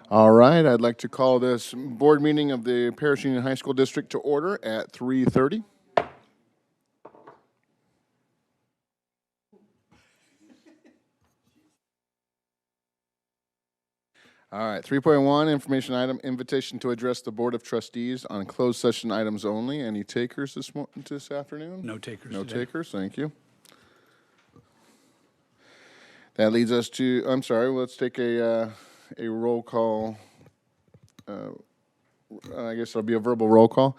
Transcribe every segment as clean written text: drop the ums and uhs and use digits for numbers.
All right, I'd like to call this board meeting of the Parish Union High School District to order at 3:30. All right, 3.1, information item, invitation to address the Board of Trustees on closed session items only. Any takers this afternoon? No takers No today. takers, thank you. That leads us to, I'm sorry, let's take a roll call. I guess it'll be a verbal roll call.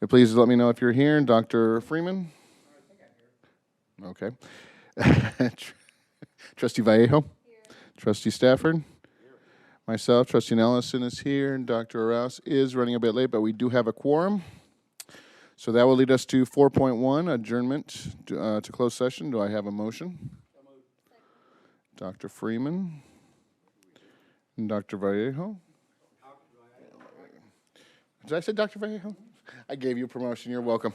Please let me know if you're here. Dr. Freeman? I think I'm here. Okay. Trustee Vallejo? Here. Trustee Stafford? Myself, Trustee Nelson is here, and Dr. Rouse is running a bit late, but we do have a quorum. So that will lead us to 4.1, adjournment to closed session. Do I have a motion? Dr. Freeman and Dr. Vallejo. Did I say Dr. Vallejo? I gave you a promotion. You're welcome.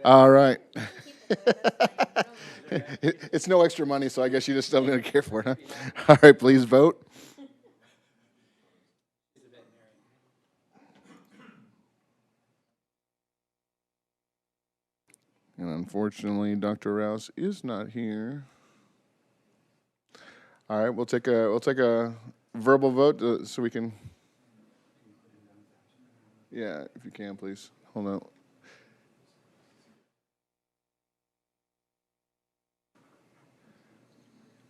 All right. It's no extra money, so I guess you just don't really care for it, huh? All right, please vote. And unfortunately, Dr. Rouse is not here. All right, we'll take a verbal vote so we can. Yeah, if you can, please. Hold on.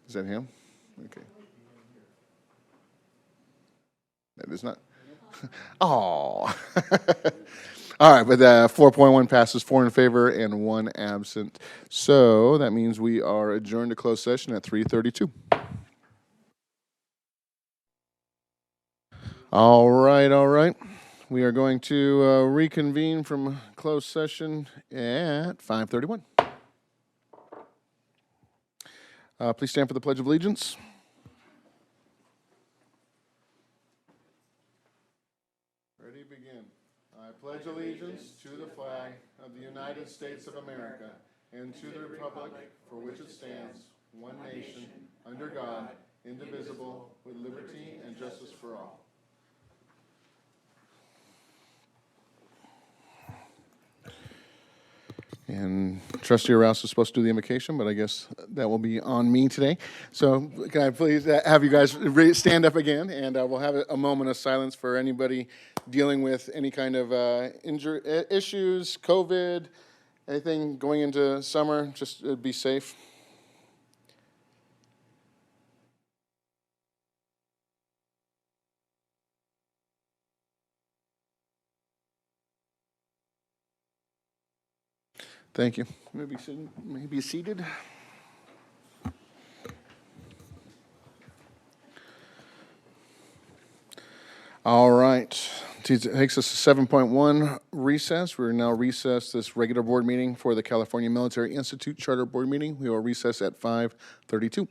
Is that him? Okay. That is not. Oh. All right, but 4.1 passes, 4 in favor and 1 absent. So that means we are adjourned to closed session at 3:32. All right. We are going to reconvene from closed session at 5:31. Please stand for the Pledge of Allegiance. Ready, begin. I pledge allegiance to the flag of the United States of America and to the republic for which it stands, one nation, under God, indivisible, with liberty and justice for all. And Trustee Rouse is supposed to do the invocation, but I guess that will be on me today. So can I please have you guys stand up again, and we'll have a moment of silence for anybody dealing with any kind of injury issues, COVID, anything going into summer. Just be safe. Thank you. Maybe seated. All right. It takes us to 7.1 recess. We're now recessed this regular board meeting for the California Military Institute Charter Board meeting. We will recess at 5:32.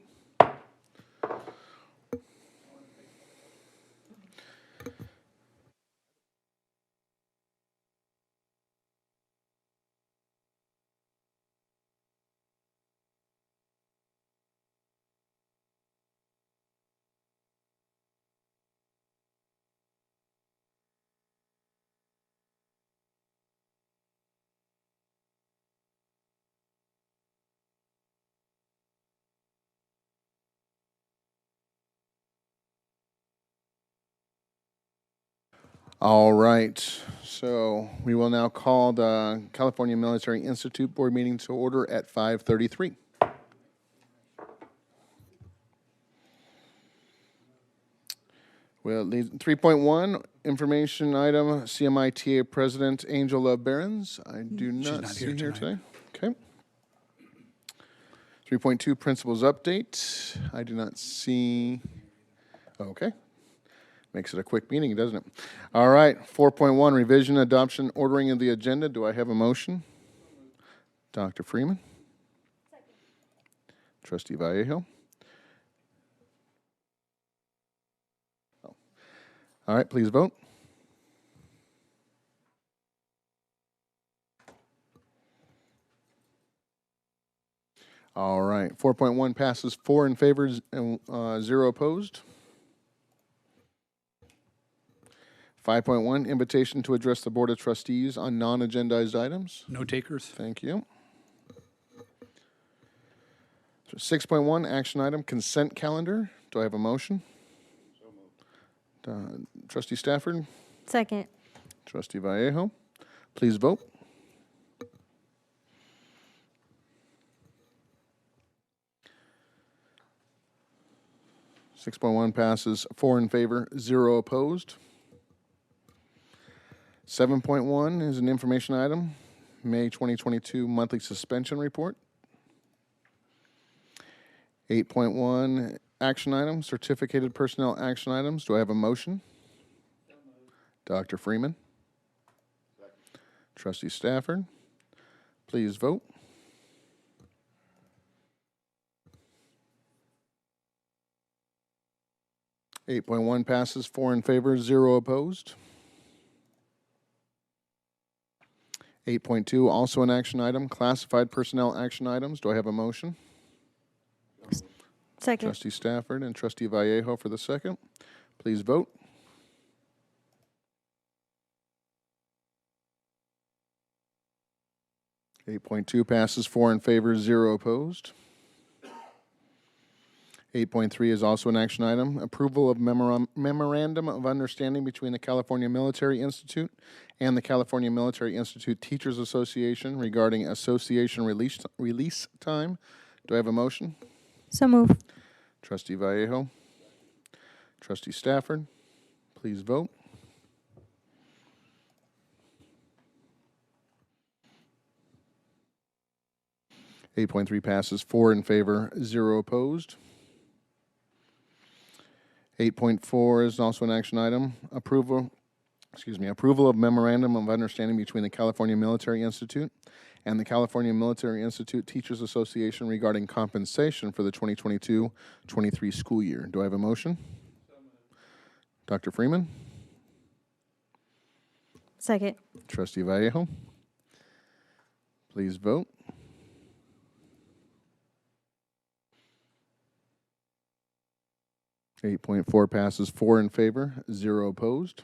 All right, so we will now call the California Military Institute Board meeting to order at 5:33. Well, 3.1, information item, CMITA President Angel Love Behrens. I do not see her today. Okay. 3.2, Principals Update. I do not see. Okay. Makes it a quick meeting, doesn't it? All right, 4.1, revision, adoption, ordering of the agenda. Do I have a motion? Dr. Freeman? Second. Trustee Vallejo? Oh. All right, please vote. All right, 4.1 passes, 4 in favor and 0 opposed. 5.1, invitation to address the Board of Trustees on non-agendized items. No takers. Thank you. 6.1, action item, consent calendar. Do I have a motion? So moved. Trustee Stafford, Second. Trustee Vallejo, please vote. Six point one passes 4 in favor, 0 opposed. 7.1 is an information item, May 2022 monthly suspension report. 8.1, action item, certificated personnel action items. Do I have a motion? Dr. Freeman. Trustee Stafford, please vote. Eight point one passes 4 in favor, 0 opposed. 8.2, also an action item, classified personnel action items. Do I have a motion? Second. Trustee Stafford and Trustee Vallejo for the second. Please vote. Eight point two passes 4 in favor, 0 opposed. 8.3 is also an action item. Approval of memorandum of understanding between the California Military Institute and the California Military Institute Teachers Association regarding association release time. Do I have a motion? So move. Trustee Vallejo. Trustee Stafford, please vote. Eight point three passes 4 in favor, 0 opposed. 8.4 is also an action item. Approval of memorandum of understanding between the California Military Institute and the California Military Institute Teachers Association regarding compensation for the 2022-23 school year. Do I have a motion? Dr. Freeman? Second. Trustee Vallejo? Please vote. Eight point four passes 4 in favor, 0 opposed.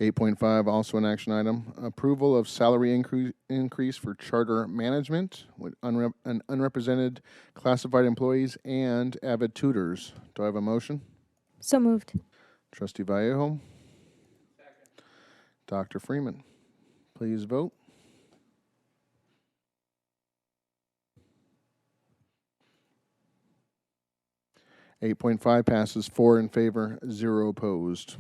8.5, also an action item. Approval of salary increase for charter management with unrepresented classified employees and avid tutors. Do I have a motion? So moved. Trustee Vallejo. Second. Dr. Freeman, please vote. Eight point five passes 4 in favor, 0 opposed.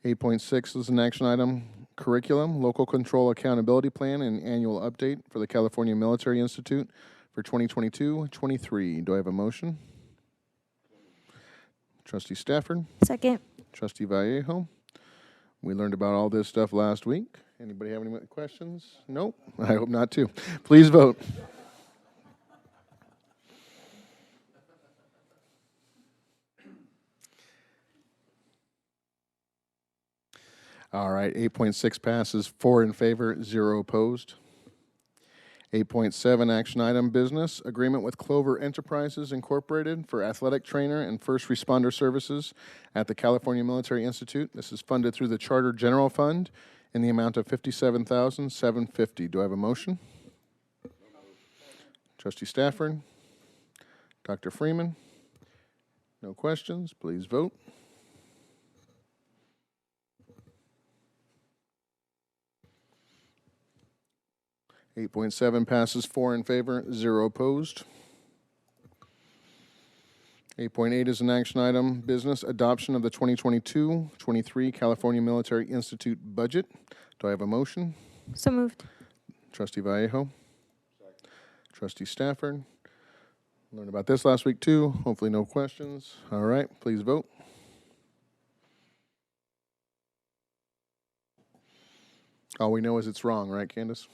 8.6 is an action item, curriculum, local control accountability plan, and annual update for the California Military Institute for 2022-23. Do I have a motion? Trustee Stafford, Second. Trustee Vallejo. We learned about all this stuff last week. Anybody have any questions? Nope. I hope not too. Please vote. All right, 8.6 passes 4 in favor, 0 opposed. 8.7 action item, business agreement with Clover Enterprises Incorporated for athletic trainer and first responder services at the California Military Institute. This is funded through the Charter General Fund in the amount of $57,750. Do I have a motion? Trustee Stafford, Dr. Freeman. No questions. Please vote. 8.7 passes 4 in favor, 0 opposed. 8.8 is an action item, business adoption of the 2022-23 California Military Institute budget. Do I have a motion? So moved. Trustee Vallejo. Second. Trustee Stafford. Learned about this last week too. Hopefully no questions. All right, please vote. All we know is it's wrong, right, Candace?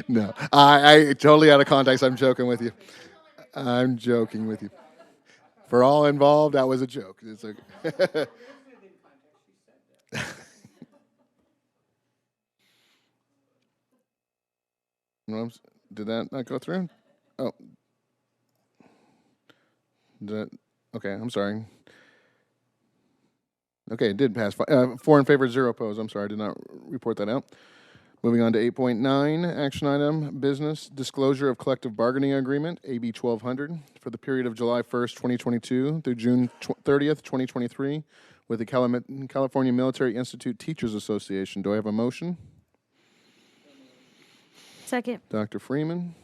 No, I totally out of context. I'm joking with you. I'm joking with you. For all involved, that was a joke. It's okay. did that not go through? Oh. Okay, I'm sorry. Okay, it did pass. 4 in favor, 0 opposed. I'm sorry, I did not report that out. Moving on to 8.9, action item, business disclosure of collective bargaining agreement, AB 1200, for the period of July 1st, 2022 through June 30th, 2023, with the California Military Institute Teachers Association. Do I have a motion? Second. Dr. Freeman.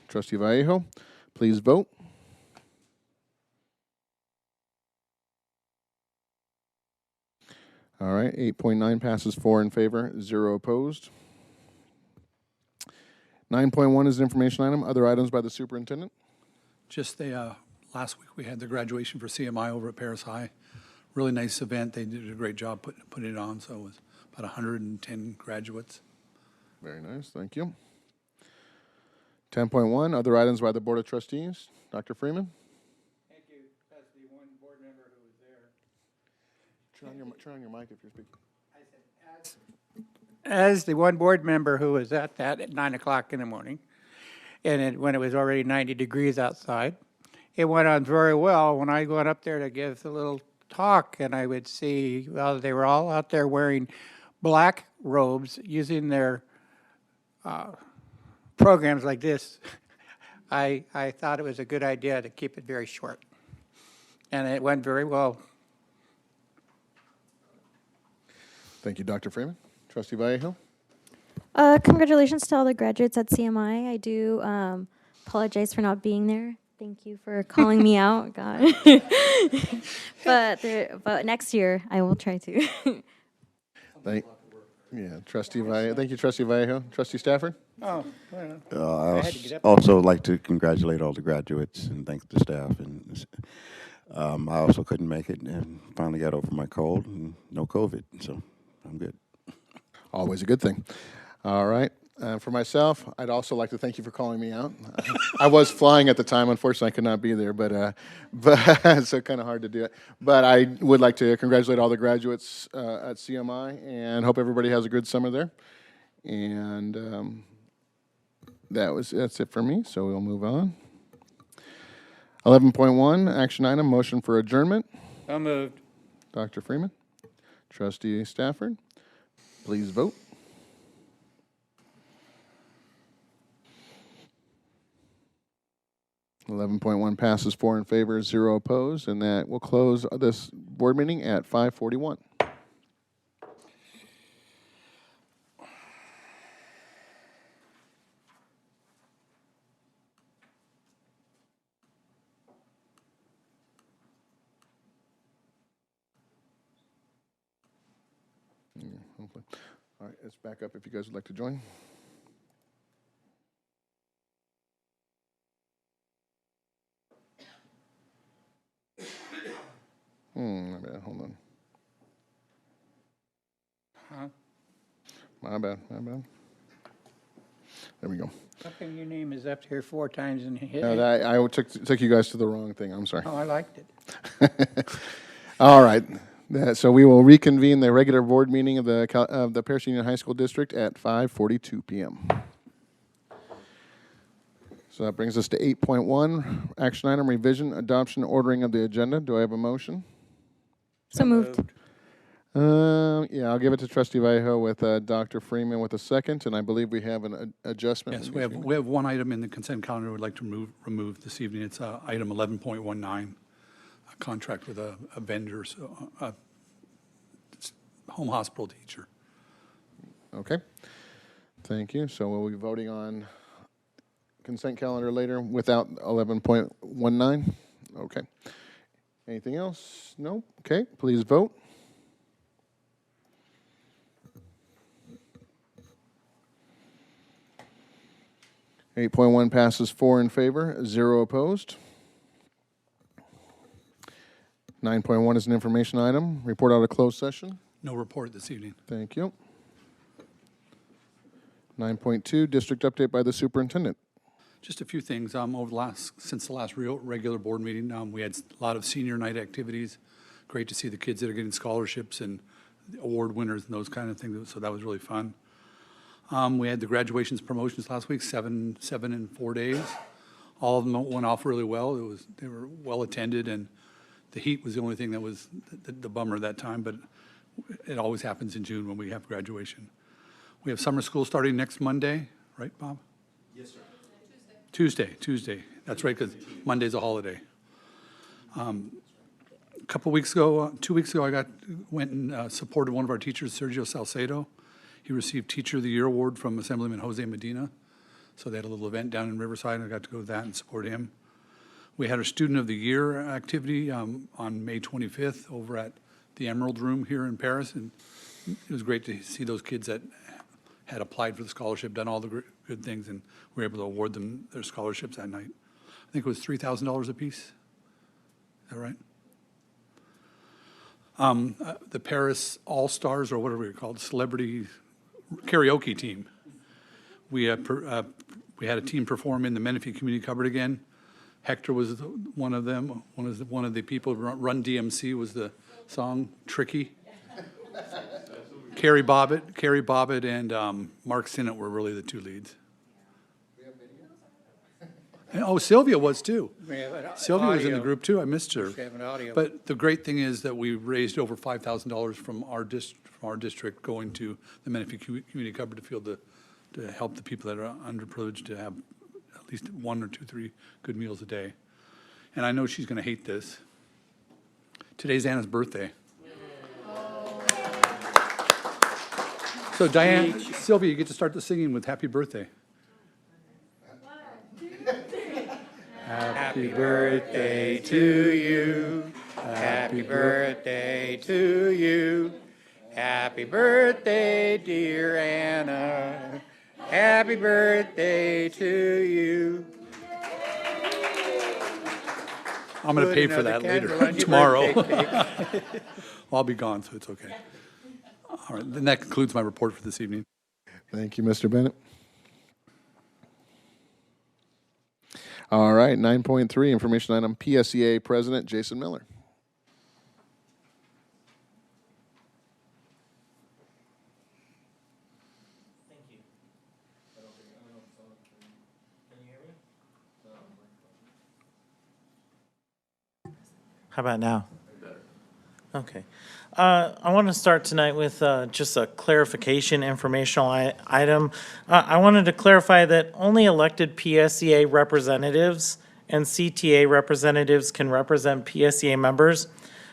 Trustee Vallejo, please vote. All right, 8.9 passes 4 in favor, 0 opposed. 9.1 is an information item. Other items by the superintendent? Just last week we had the graduation for CMI over at Paris High. Really nice event. They did a great job putting it on, so it was about 110 graduates. Very nice, thank you. 10.1, other items by the Board of Trustees. Dr. Freeman? Thank you. That's the one board member who was there. Turn on your mic if you're speaking. I said, as the one board member who was at that at 9 o'clock in the morning, and when it was already 90 degrees outside, it went on very well. When I went up there to give the little talk, and I would see, well, they were all out there wearing black robes, using their programs like this. I thought it was a good idea to keep it very short. And it went very well. Thank you, Dr. Freeman. Trustee Vallejo? Congratulations to all the graduates at CMI. I do apologize for not being there. Thank you for calling me out. God. But next year I will try to. Trustee Vallejo. Thank you, Trustee Vallejo. Trustee Stafford? Oh, well, I I had to get up. also like to congratulate all the graduates and thank the staff. And I also couldn't make it and finally got over my cold and no COVID, so I'm good. Always a good thing. All right. For myself, I'd also like to thank you for calling me out. I was flying at the time. Unfortunately, I could not be there, but so kind of hard to do it. But I would like to congratulate all the graduates at CMI and hope everybody has a good summer there. And that's it for me, so we'll move on. 11.1, action item, motion for adjournment. So moved. Dr. Freeman. Trustee Stafford, please vote. .1 passes 4 in favor, 0 opposed, and that will close this board meeting at 5:41. Hopefully. All right, let's back up if you guys would like to join. My bad, hold on. Huh? My bad. There we go. How come your name is up here 4 times and hit No, me? I took you guys to the wrong thing. I'm sorry. Oh, I liked it. All right. So we will reconvene the regular board meeting of the Paris Union High School District at 5:42 p.m. So that brings us to 8.1, action item, revision, adoption, ordering of the agenda. Do I have a motion? So moved. Yeah, I'll give it to Trustee Vallejo with Dr. Freeman with a second, and I believe we have an adjustment. Yes, we have one item in the consent calendar we'd like to remove this evening. It's item 11.19, a contract with a vendor, so a home hospital teacher. Okay. Thank you. So we'll be voting on consent calendar later without 11.19? Okay. Anything else? No? Okay, please vote. .1 passes 4 in favor, 0 opposed. 9.1 is an information item. Report out of closed session. No report this evening. Thank you. 9.2, district update by the superintendent. Just a few things. Since the last real regular board meeting, we had a lot of senior night activities. Great to see the kids that are getting scholarships and award winners and those kind of things. So that was really fun. We had the graduations promotions last week, seven in 4 days. All of them went off really well. They were well attended, and the heat was the only thing that was the bummer that time, but it always happens in June when we have graduation. We have summer school starting next Monday, right, Bob? Yes, sir. Tuesday. That's right, because Monday's a holiday. A couple weeks ago, 2 weeks ago, I went and supported one of our teachers, Sergio Salcedo. He received Teacher of the Year award from Assemblyman Jose Medina. So they had a little event down in Riverside, and I got to go to that and support him. We had our Student of the Year activity on May 25th over at the Emerald Room here in Paris, and it was great to see those kids that had applied for the scholarship, done all the good things, and we were able to award them their scholarships that night. I think it was $3,000 apiece. Is that right? The Paris All-Stars, or whatever you're called, celebrity karaoke team. We had a team perform in the Menifee Community Cupboard again. Hector was one of them. One of the people. Run DMC was the song. Tricky. Carrie Bobbitt, and Mark Sinnott were really the two leads. And, Sylvia was too. Sylvia was in the group too. I missed her. We have an audio. But the great thing is that we raised over $5,000 from our district going to the Menifee Community Cupboard to help the people that are underprivileged to have at least 1 or 2, 3 good meals a day. And I know she's going to hate this. Today's Anna's birthday. So Sylvia, you get to start the singing with Happy Birthday. Happy birthday to you. Happy birthday to you. Happy birthday, dear Anna. Happy birthday to you. I'm going to pay for that Candle later, on your tomorrow. birthday cake. I'll be gone, so it's okay. All right, then that concludes my report for this evening. Thank you, Mr. Bennett. All right, 9.3, information item, PSEA President Jason Miller. Thank you. Can you hear me? How about now? Okay. I want to start tonight with just a clarification informational item. I wanted to clarify that only elected PSEA representatives and CTA representatives can represent PSEA members.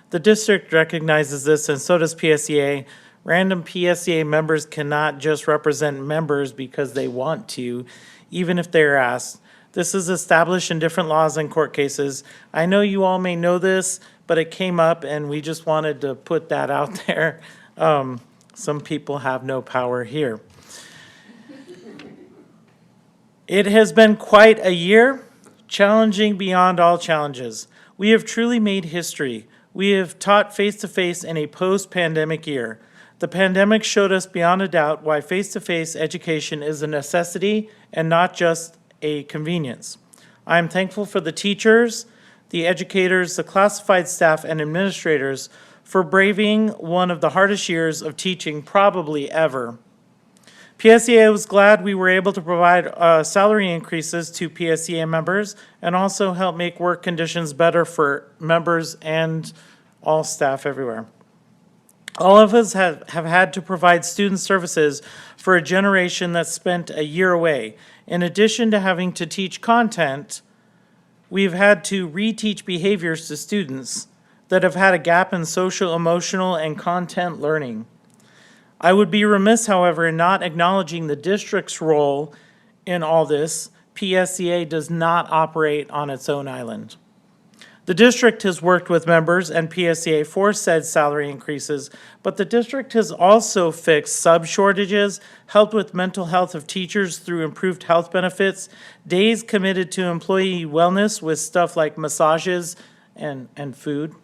The district recognizes this, and so does PSEA. Random PSEA members cannot just represent members because they want to, even if they're asked. This is established in different laws and court cases. I know you all may know this, but it came up and we just wanted to put that out there. Some people have no power here. It has been quite a year, challenging beyond all challenges. We have truly made history. We have taught face-to-face in a post-pandemic year. The pandemic showed us beyond a doubt why face-to-face education is a necessity and not just a convenience. I am thankful for the teachers, the educators, the classified staff, and administrators for braving one of the hardest years of teaching probably ever. PSEA was glad we were able to provide salary increases to PSEA members and also help make work conditions better for members and all staff everywhere. All of us have had to provide student services for a generation that spent a year away. In addition to having to teach content, we've had to reteach behaviors to students that have had a gap in social, emotional, and content learning. I would be remiss, however, in not acknowledging the district's role in all this. PSEA does not operate on its own island. The district has worked with members and PSEA for said salary increases, but the district has also fixed sub shortages, helped with mental health of teachers through improved health benefits, days committed to employee wellness with stuff like massages and food,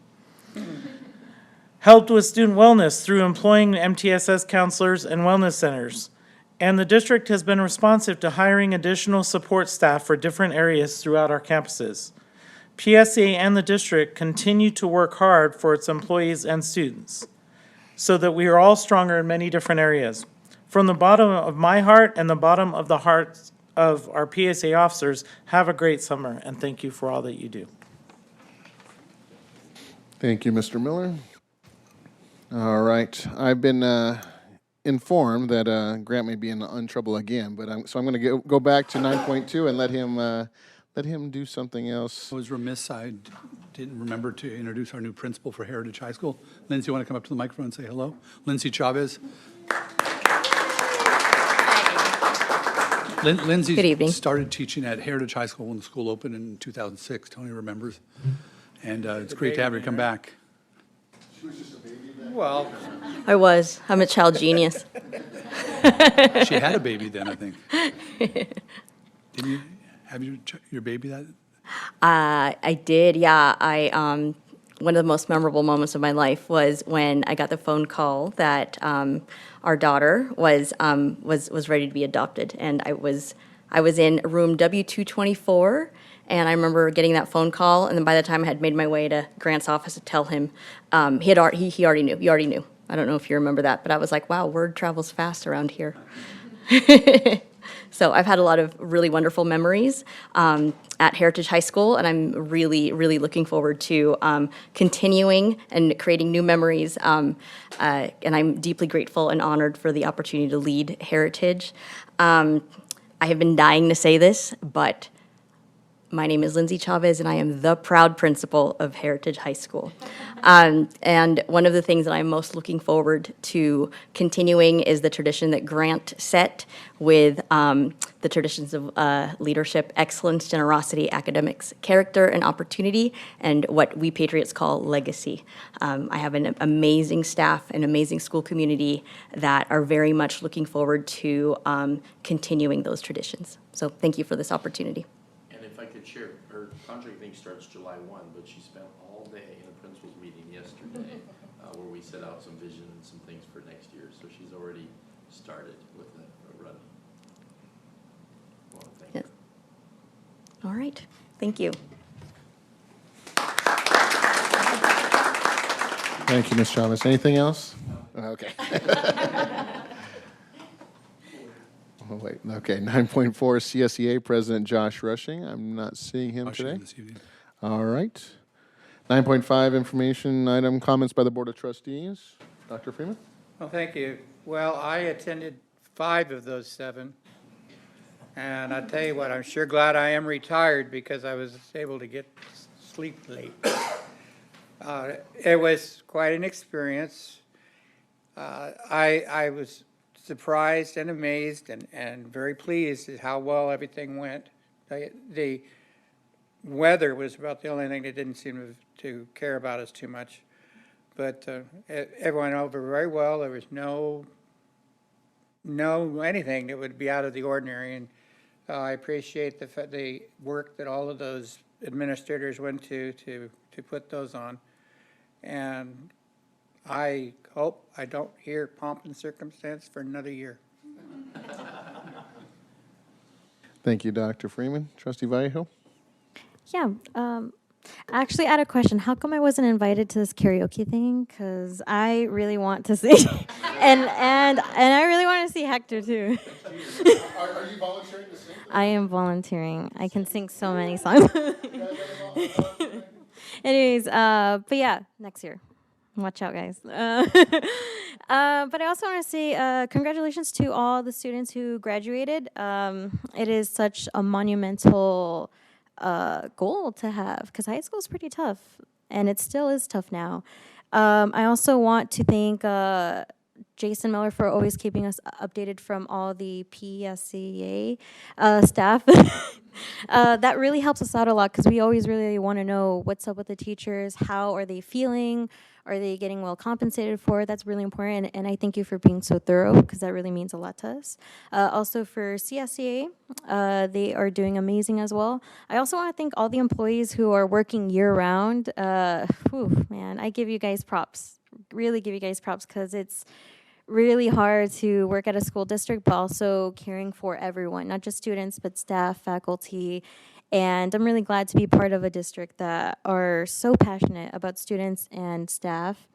helped with student wellness through employing MTSS counselors and wellness centers. And the district has been responsive to hiring additional support staff for different areas throughout our campuses. PSEA and the district continue to work hard for its employees and students so that we are all stronger in many different areas. From the bottom of my heart and the bottom of the hearts of our PSA officers, have a great summer, and thank you for all that you do. Thank you, Mr. Miller. All right. I've been informed that Grant may be in trouble again, but so I'm going to go back to 9.2 and let him do something else. I was remiss, I didn't remember to introduce our new principal for Heritage High School. Lindsay, you want to come up to the microphone and say hello? Lindsay Chavez. Lindsay Good evening. started teaching at Heritage High School when the school opened in 2006. Tony remembers. And it's great to have her come back. Well, I was. I'm a child genius. She had a baby then, I think. Didn't you have your baby that? I did, yeah. One of the most memorable moments of my life was when I got the phone call that our daughter was ready to be adopted, and I was in room W224, and I remember getting that phone call, and then by the time I had made my way to Grant's office to tell him, he already knew. He already knew. I don't know if you remember that, but I was like, wow, word travels fast around here. So I've had a lot of really wonderful memories at Heritage High School, and I'm really, really looking forward to continuing and creating new memories. And I'm deeply grateful and honored for the opportunity to lead Heritage. I have been dying to say this, but my name is Lindsay Chavez, and I am the proud principal of Heritage High School. And one of the things that I'm most looking forward to continuing is the tradition that Grant set with the traditions of leadership, excellence, generosity, academics, character, and opportunity, and what we Patriots call legacy. I have an amazing staff, an amazing school community that are very much looking forward to continuing those traditions. So thank you for this opportunity. And if I could share, her contract, I think, starts July 1, but she spent all day in a principal's meeting yesterday where we set out some vision and some things for next year. So she's already started with the running. I want to thank Yes. her. All right. Thank you. Thank you, Ms. Chavez. Anything else? Okay. Oh, wait. Okay, 9.4, CSEA President Josh Rushing. I'm not seeing him Rushing today. this evening. All right. 9.5, information item, comments by the Board of Trustees. Dr. Freeman? well, thank you. Well, I attended 5 of those 7. And I tell you what, I'm sure glad I am retired because I was able to get sleep late. It was quite an experience. I was surprised and amazed and very pleased at how well everything went. The weather was about the only thing they didn't seem to care about us too much. But everyone went over very well. There was no anything that would be out of the ordinary. And I appreciate the work that all of those administrators went to put those on. And I hope I don't hear pomp and circumstance for another year. Thank you, Dr. Freeman. Trustee Vallejo? Yeah. Actually, I had a question. How come I wasn't invited to this karaoke thing? Because I really want to sing, and I really want to see Hector too. Are you volunteering to sing? I am volunteering. I can sing so many songs. Anyways, but yeah, next year. Watch out, guys. But I also want to say congratulations to all the students who graduated. It is such a monumental goal to have because high school is pretty tough, and it still is tough now. I also want to thank Jason Miller for always keeping us updated from all the PUHSD staff. That really helps us out a lot because we always really want to know what's up with the teachers, how are they feeling, are they getting well compensated for it? That's really important, and I thank you for being so thorough because that really means a lot to us. Also for CSEA, they are doing amazing as well. I also want to thank all the employees who are working year-round. Man, I give you guys props, really give you guys props because it's really hard to work at a school district, but also caring for everyone, not just students, but staff, faculty. And I'm really glad to be part of a district that are so passionate about students and staff.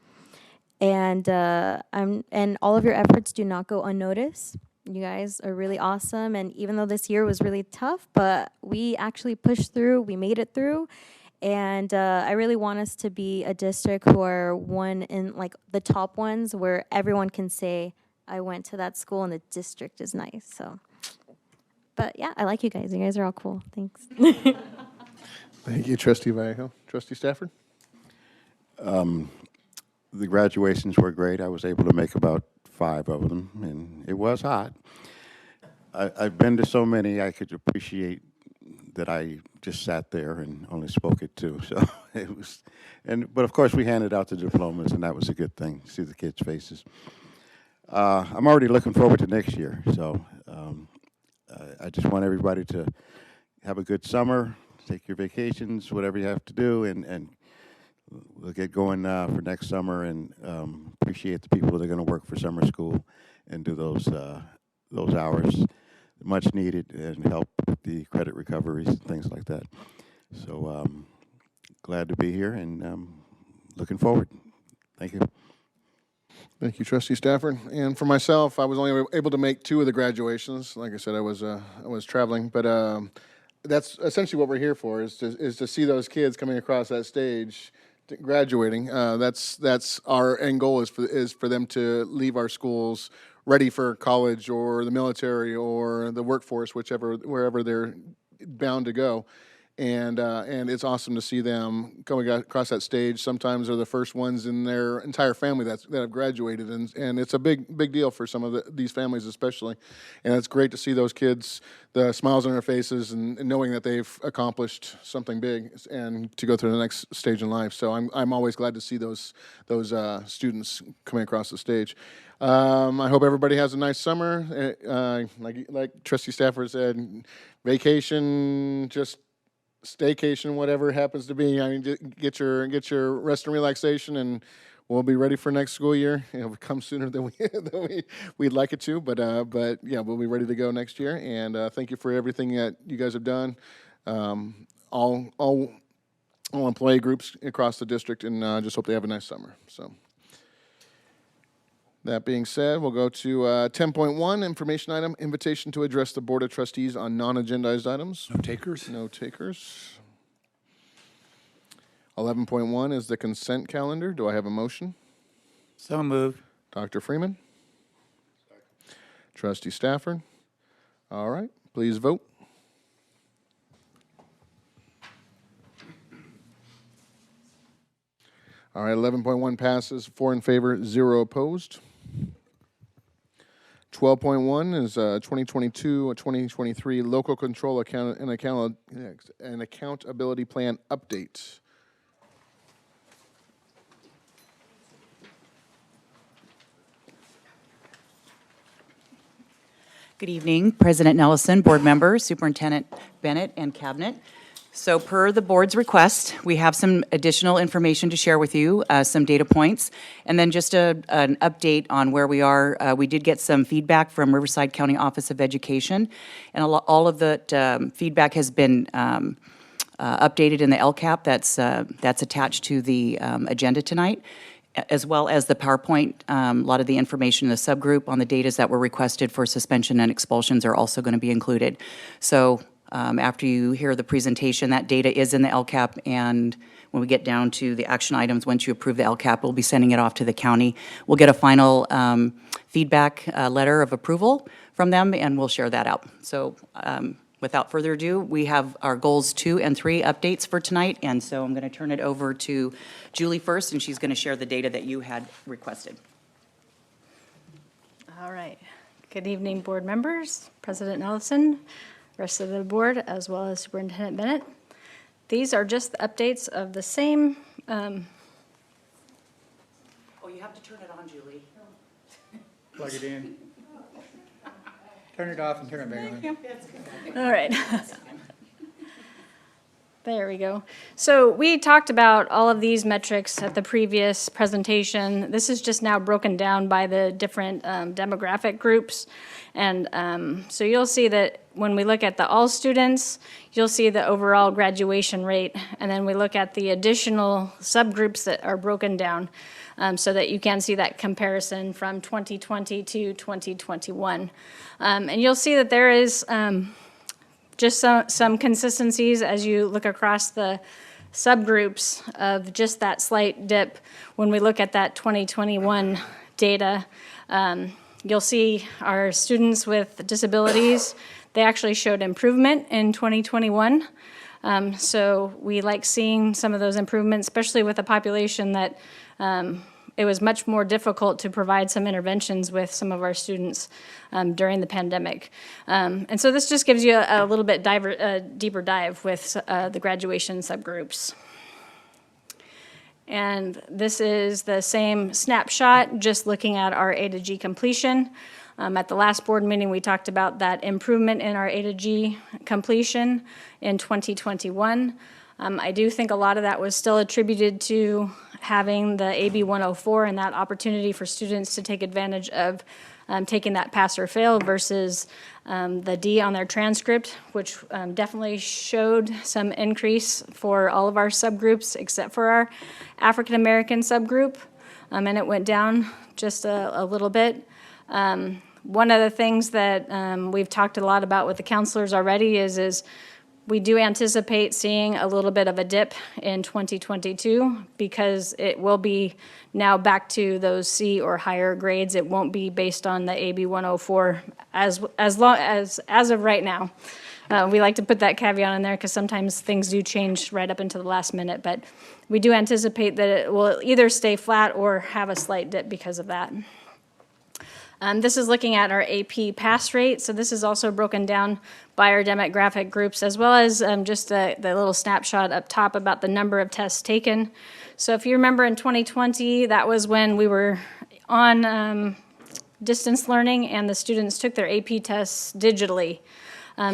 and all of your efforts do not go unnoticed. You guys are really awesome, and even though this year was really tough, but we actually pushed through, we made it through, and I really want us to be a district who are one in like the top ones where everyone can say, I went to that school and the district is nice. So, but yeah, I like you guys. You guys are all cool. Thanks. Thank you, Trustee Vallejo. Trustee Stafford? The graduations were great. I was able to make about 5 of them, and it was hot. I've been to so many, I could appreciate that I just sat there and only spoke at 2. So it was, but of course we handed out the diplomas, and that was a good thing, see the kids' faces. I'm already looking forward to next year, so I just want everybody to have a good summer, take your vacations, whatever you have to do, and we'll get going for next summer, and appreciate the people that are going to work for summer school and do those hours, much needed, and help with the credit recoveries and things like that. So glad to be here, and looking forward. Thank you. Thank you, Trustee Stafford. And for myself, I was only able to make 2 of the graduations. Like I said, I was traveling, but that's essentially what we're here for: is to see those kids coming across that stage, graduating. That's our end goal is for them to leave our schools ready for college or the military or the workforce, wherever they're bound to go. And it's awesome to see them coming across that stage. Sometimes they're the first ones in their entire family that have graduated, and it's a big deal for some of these families especially. And it's great to see those kids, the smiles on their faces, and knowing that they've accomplished something big and to go through the next stage in life. So I'm always glad to see those students coming across the stage. I hope everybody has a nice summer. Like Trustee Stafford said, vacation, just staycation, whatever it happens to be. I mean, get your rest and relaxation, and we'll be ready for next school year. It'll come sooner than we'd like it to, but yeah, we'll be ready to go next year. And thank you for everything that you guys have done. All employee groups across the district, and just hope they have a nice summer. So. That being said, we'll go to 10.1, information item, invitation to address the Board of Trustees on non-agendized items. No takers? No takers. 11.1 is the consent calendar. Do I have a motion? So moved. Dr. Freeman? Trustee Stafford? All right, please vote. All right, 11.1 passes, 4 in favor, 0 opposed. 12.1 is 2022-2023 local control account and accountability plan update. Good evening, President Nelson, board members, Superintendent Bennett, and Cabinet. So per the board's request, we have some additional information to share with you, some data points, and then just an update on where we are. We did get some feedback from Riverside County Office of Education, and all of the feedback has been updated in the LCAP that's attached to the agenda tonight, as well as the PowerPoint. A lot of the information in the subgroup on the data that were requested for suspension and expulsions are also going to be included. So after you hear the presentation, that data is in the LCAP, and when we get down to the action items, once you approve the LCAP, we'll be sending it off to the county. We'll get a final feedback letter of approval from them, and we'll share that out. So without further ado, we have our goals 2 and 3 updates for tonight, and so I'm going to turn it over to Julie first, and she's going to share the data that you had requested. All right. Good evening, board members, President Nelson, rest of the board, as well as Superintendent Bennett. These are just the updates of the same. Oh, you have to turn it on, Julie. Plug it in. Turn it off and turn it back on. All right. There we go. So we talked about all of these metrics at the previous presentation. This is just now broken down by the different demographic groups. And so you'll see that when we look at the all students, you'll see the overall graduation rate. And then we look at the additional subgroups that are broken down so that you can see that comparison from 2020 to 2021. And you'll see that there is just some consistencies as you look across the subgroups of just that slight dip. When we look at that 2021 data, you'll see our students with disabilities, they actually showed improvement in 2021. So we like seeing some of those improvements, especially with a population that it was much more difficult to provide some interventions with some of our students during the pandemic. And so this just gives you a little bit deeper dive with the graduation subgroups. And this is the same snapshot, just looking at our A to G completion. At the last board meeting, we talked about that improvement in our A to G completion in 2021. I do think a lot of that was still attributed to having the AB 104 and that opportunity for students to take advantage of taking that pass or fail versus the D on their transcript, which definitely showed some increase for all of our subgroups except for our African American subgroup, and it went down just a little bit. One of the things that we've talked a lot about with the counselors already is we do anticipate seeing a little bit of a dip in 2022 because it will be now back to those C or higher grades. It won't be based on the AB 104 as of right now. We like to put that caveat in there because sometimes things do change right up until the last minute, but we do anticipate that it will either stay flat or have a slight dip because of that. This is looking at our AP pass rate. So this is also broken down by our demographic groups, as well as just the little snapshot up top about the number of tests taken. So if you remember in 2020, that was when we were on distance learning and the students took their AP tests digitally.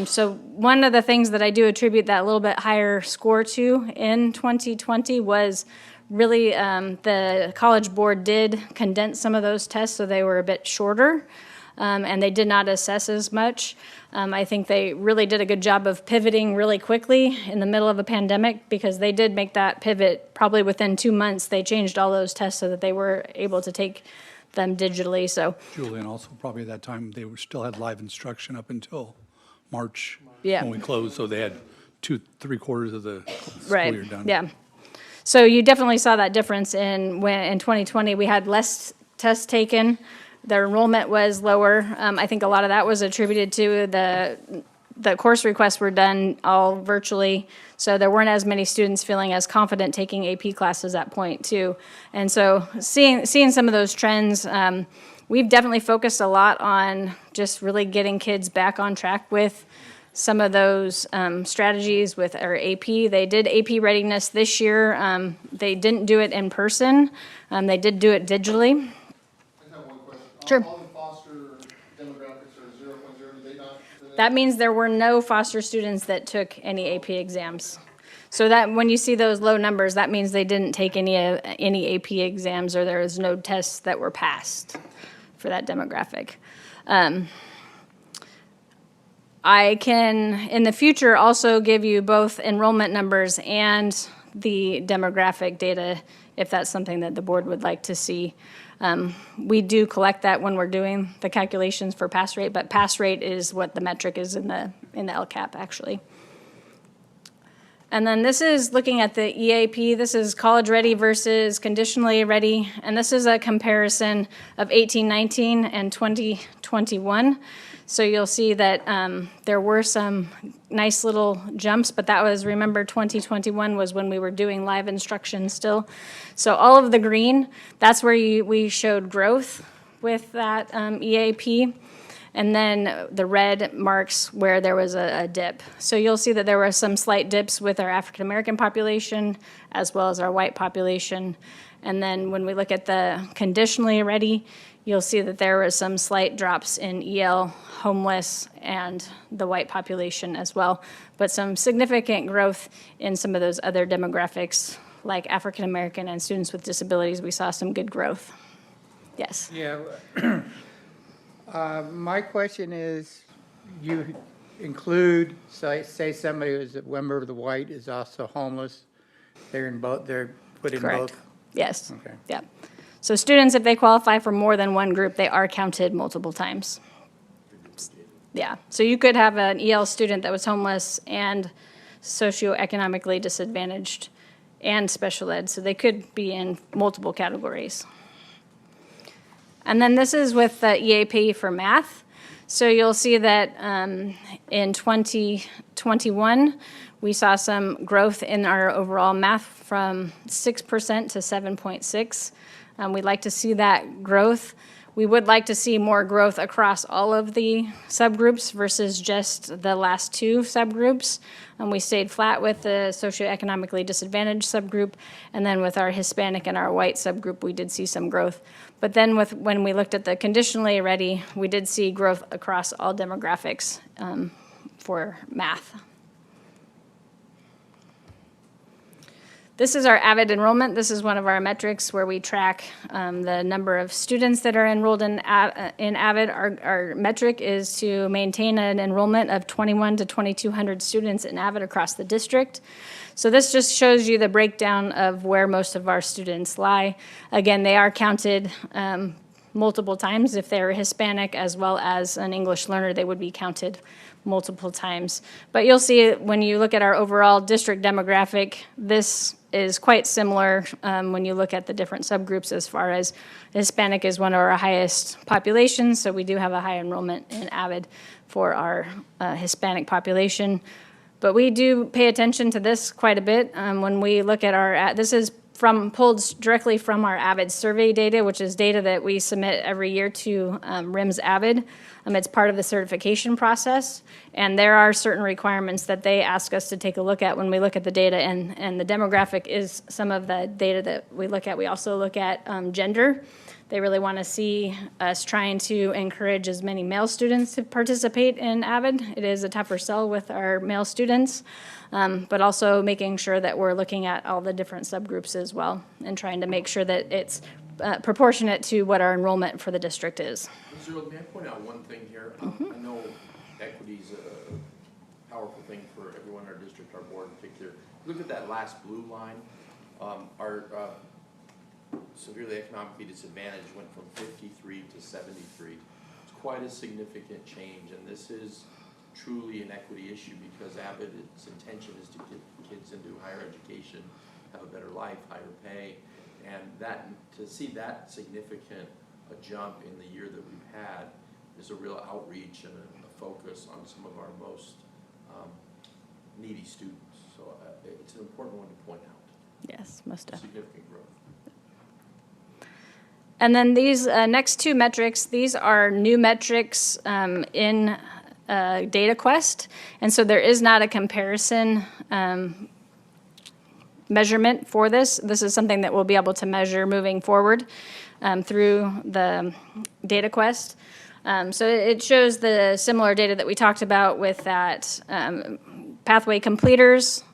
So one of the things that I do attribute that little bit higher score to in 2020 was really, the College Board did condense some of those tests so they were a bit shorter, and they did not assess as much. I think they really did a good job of pivoting really quickly in the middle of a pandemic because they did make that pivot probably within 2 months. They changed all those tests so that they were able to take them digitally. So, Julian, also probably at that time, they still had live instruction up until March yeah. when we closed, so they had 3/4 of the school Right. year done. Yeah. So you definitely saw that difference in 2020 we had less tests taken. Their enrollment was lower. I think a lot of that was attributed to the course requests were done all virtually, so there weren't as many students feeling as confident taking AP classes at point too. And so seeing some of those trends, we've definitely focused a lot on just really getting kids back on track with some of those strategies with our AP. They did AP readiness this year. They didn't do it in person. They did do it digitally. I have one question. Sure. All the foster demographics are 0.0. Do they not? That means there were no foster students that took any AP exams. So that when you see those low numbers, that means they didn't take any AP exams or there was no tests that were passed for that demographic. I can, in the future, also give you both enrollment numbers and the demographic data if that's something that the board would like to see. We do collect that when we're doing the calculations for pass rate, but pass rate is what the metric is in the LCAP, actually. And then this is looking at the EAP. This is college ready versus conditionally ready, and this is a comparison of 18-19 and 2021. So you'll see that there were some nice little jumps, but that was, remember, 2021 was when we were doing live instruction still. So all of the green, that's where we showed growth with that EAP. And then the red marks where there was a dip. So you'll see that there were some slight dips with our African American population as well as our white population. And then when we look at the conditionally ready, you'll see that there were some slight drops in EL, homeless, and the white population as well, but some significant growth in some of those other demographics, like African American and students with disabilities. We saw some good growth. Yes. Yeah. My question is, you include, say somebody who's a member of the white is also homeless. They're in both, they're put in Correct. both? Yes. Okay. Yeah. So students, if they qualify for more than one group, they are counted multiple times. Yeah. So you could have an EL student that was homeless and socioeconomically disadvantaged and special ed, so they could be in multiple categories. And then this is with the EAP for math. So you'll see that in 2021, we saw some growth in our overall math from 6% to 7.6. We'd like to see that growth. We would like to see more growth across all of the subgroups versus just the last two subgroups. We stayed flat with the socioeconomically disadvantaged subgroup, and then with our Hispanic and our white subgroup, we did see some growth. But then when we looked at the conditionally ready, we did see growth across all demographics for math. This is our AVID enrollment. This is one of our metrics where we track the number of students that are enrolled in AVID. Our metric is to maintain an enrollment of 2,100 to 2,200 students in AVID across the district. So this just shows you the breakdown of where most of our students lie. Again, they are counted multiple times. If they're Hispanic as well as an English learner, they would be counted multiple times. But you'll see when you look at our overall district demographic, this is quite similar when you look at the different subgroups, as far as Hispanic is one of our highest populations, so we do have a high enrollment in AVID for our Hispanic population. But we do pay attention to this quite a bit when we look at our, this is pulled directly from our AVID survey data, which is data that we submit every year to RIMS AVID. It's part of the certification process, and there are certain requirements that they ask us to take a look at when we look at the data, and the demographic is some of the data that we look at. We also look at gender. They really want to see us trying to encourage as many male students to participate in AVID. It is a tougher sell with our male students, but also making sure that we're looking at all the different subgroups as well and trying to make sure that it's proportionate to what our enrollment for the district is. Zero, may I point out one thing here? I know equity is a powerful thing for everyone in our district, our board in particular. Look at that last blue line. Our severely economically disadvantaged went from 53 to 73. It's quite a significant change, and this is truly an equity issue because AVID's intention is to get kids into higher education, have a better life, higher pay, and that to see that significant a jump in the year that we've had is a real outreach and a focus on some of our most needy students. So it's an important one to point out. Yes, most definitely. Significant growth. And then these next two metrics, these are new metrics in DataQuest, and so there is not a comparison measurement for this. This is something that we'll be able to measure moving forward through the DataQuest. So it shows the similar data that we talked about with that pathway completers,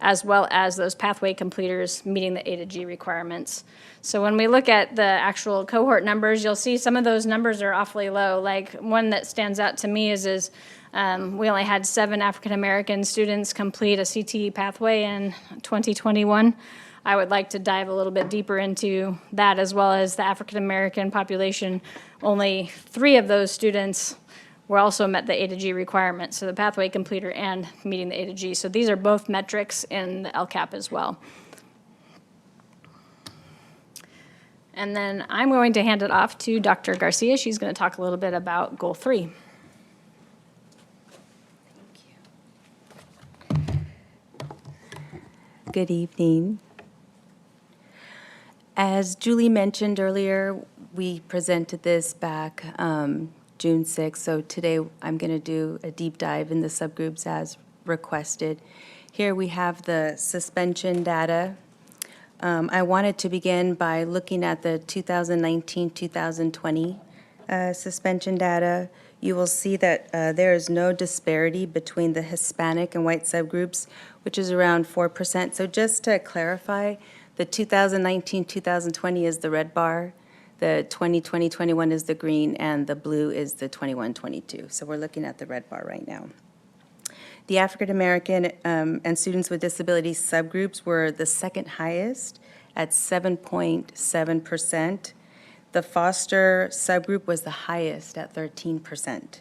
as well as those pathway completers meeting the A to G requirements. So when we look at the actual cohort numbers, you'll see some of those numbers are awfully low. Like one that stands out to me is we only had 7 African American students complete a CTE pathway in 2021. I would like to dive a little bit deeper into that, as well as the African American population. Only 3 of those students were also met the A to G requirement, so the pathway completer and meeting the A to G. So these are both metrics in the LCAP as well. And then I'm going to hand it off to Dr. Garcia. She's going to talk a little bit about Goal 3. Good evening. As Julie mentioned earlier, we presented this back June 6th, so today I'm going to do a deep dive in the subgroups as requested. Here we have the suspension data I wanted to begin by looking at the 2019-2020 suspension data. You will see that there is no disparity between the Hispanic and white subgroups, which is around 4%. So just to clarify, the 2019-2020 is the red bar, the 2020-21 is the green, and the blue is the 21-22. So we're looking at the red bar right now. The African American and students with disabilities subgroups were the second highest at 7.7%. The foster subgroup was the highest at 13%.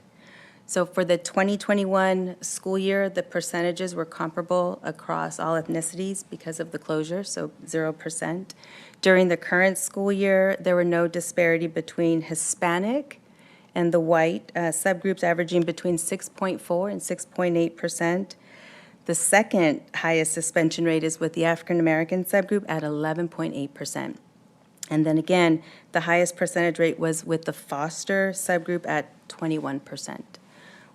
So for the 2021 school year, the percentages were comparable across all ethnicities because of the closure, so 0%. During the current school year, there were no disparity between Hispanic and the white subgroups, averaging between 6.4 and 6.8%. The second highest suspension rate is with the African American subgroup at 11.8%. And then again, the highest percentage rate was with the foster subgroup at 21%.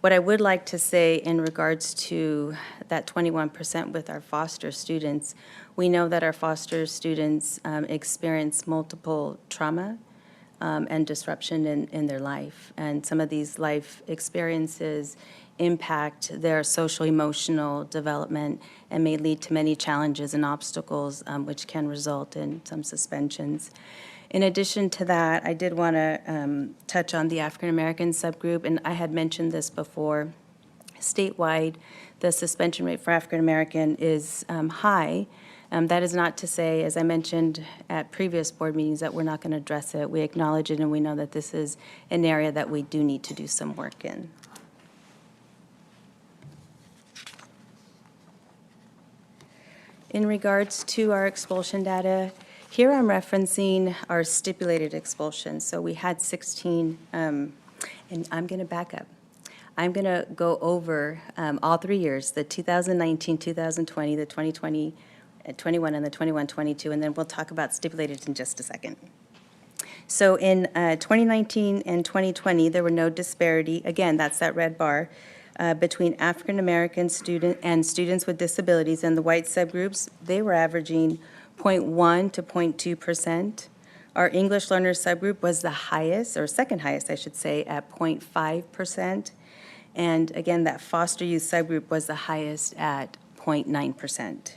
What I would like to say in regards to that 21% with our foster students, we know that our foster students experience multiple trauma and disruption in their life. And some of these life experiences impact their social emotional development and may lead to many challenges and obstacles, which can result in some suspensions. In addition to that, I did want to touch on the African American subgroup, and I had mentioned this before. Statewide, the suspension rate for African American is high. That is not to say, as I mentioned at previous board meetings, that we're not going to address it. We acknowledge it, and we know that this is an area that we do need to do some work in. In regards to our expulsion data, here I'm referencing our stipulated expulsion. So we had 16, and I'm going to back up. I'm going to go over all 3 years, the 2019, 2020, the 2020, 21, and the 21-22, and then we'll talk about stipulated in just a second. So in 2019 and 2020, there were no disparity. Again, that's that red bar. Between African American student and students with disabilities and the white subgroups, they were averaging 0.1 to 0.2%. Our English learner subgroup was the highest, or second highest, I should say, at 0.5%. And again, that foster youth subgroup was the highest at 0.9%.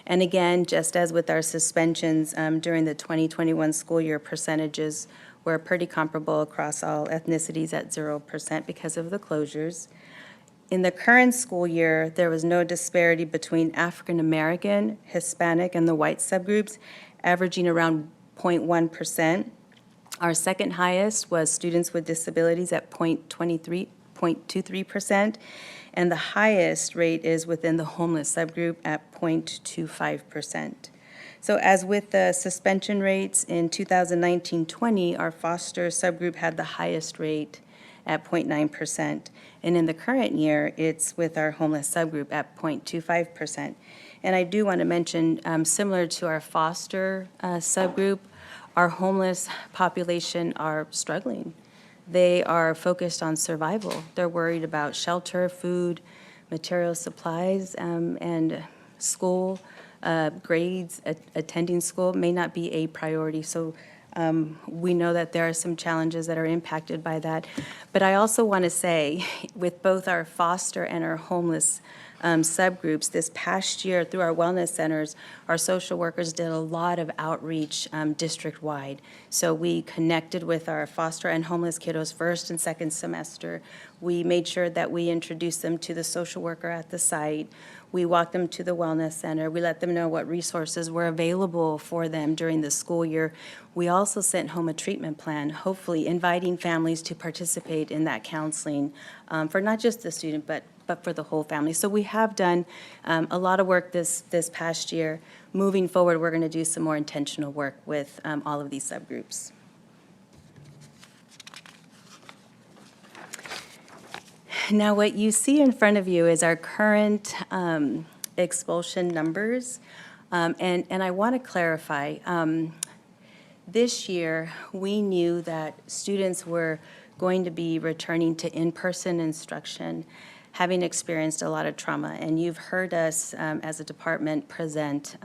And again, just as with our suspensions during the 2021 school year, percentages were pretty comparable across all ethnicities at 0% because of the closures. In the current school year, there was no disparity between African American, Hispanic, and the white subgroups, averaging around 0.1%. Our second highest was students with disabilities at 0.23%, and the highest rate is within the homeless subgroup at 0.25%. So as with the suspension rates in 2019-20, our foster subgroup had the highest rate at 0.9%. And in the current year, it's with our homeless subgroup at 0.25%. And I do want to mention, similar to our foster subgroup, our homeless population are struggling. They are focused on survival. They're worried about shelter, food, material supplies, and school, grades, attending school may not be a priority. So we know that there are some challenges that are impacted by that. But I also want to say, with both our foster and our homeless subgroups, this past year through our wellness centers, our social workers did a lot of outreach district-wide. So we connected with our foster and homeless kiddos first and second semester. We made sure that we introduced them to the social worker at the site. We walked them to the wellness center. We let them know what resources were available for them during the school year. We also sent home a treatment plan, hopefully inviting families to participate in that counseling for not just the student, but for the whole family. So we have done a lot of work this past year. Moving forward, we're going to do some more intentional work with all of these subgroups. Now, what you see in front of you is our current expulsion numbers. And I want to clarify, this year, we knew that students were going to be returning to in-person instruction. having experienced a lot of trauma. And you've heard us as a department present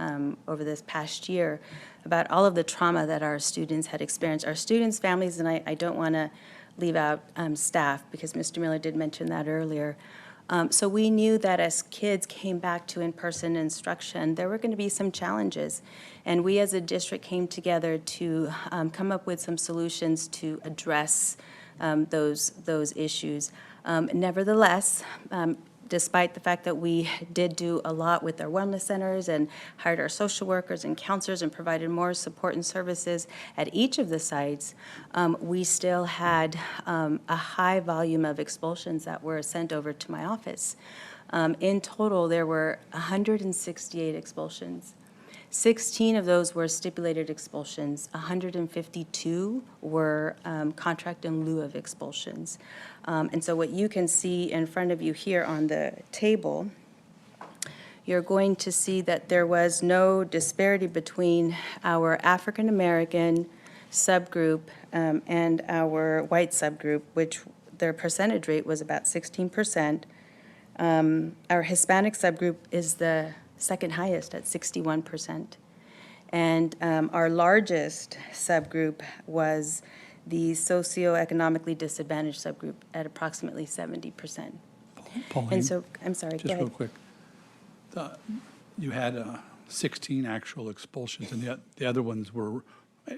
over this past year about all of the trauma that our students had experienced. Our students, families, and I don't want to leave out staff because Mr. Miller did mention that earlier. So we knew that as kids came back to in-person instruction, there were going to be some challenges. And we as a district came together to come up with some solutions to address those issues. Nevertheless, despite the fact that we did do a lot with our wellness centers and hired our social workers and counselors and provided more support and services at each of the sites, we still had a high volume of expulsions that were sent over to my office. In total, there were 168 expulsions. 16 of those were stipulated expulsions. 152 were contract in lieu of expulsions. And so what you can see in front of you here on the table, you're going to see that there was no disparity between our African American subgroup and our white subgroup, which their percentage rate was about 16%. Our Hispanic subgroup is the second highest at 61%. And our largest subgroup was the socioeconomically disadvantaged subgroup at approximately 70%. Pauline, And so, I'm sorry, go just ahead. real quick. You had 16 actual expulsions, and the other ones were,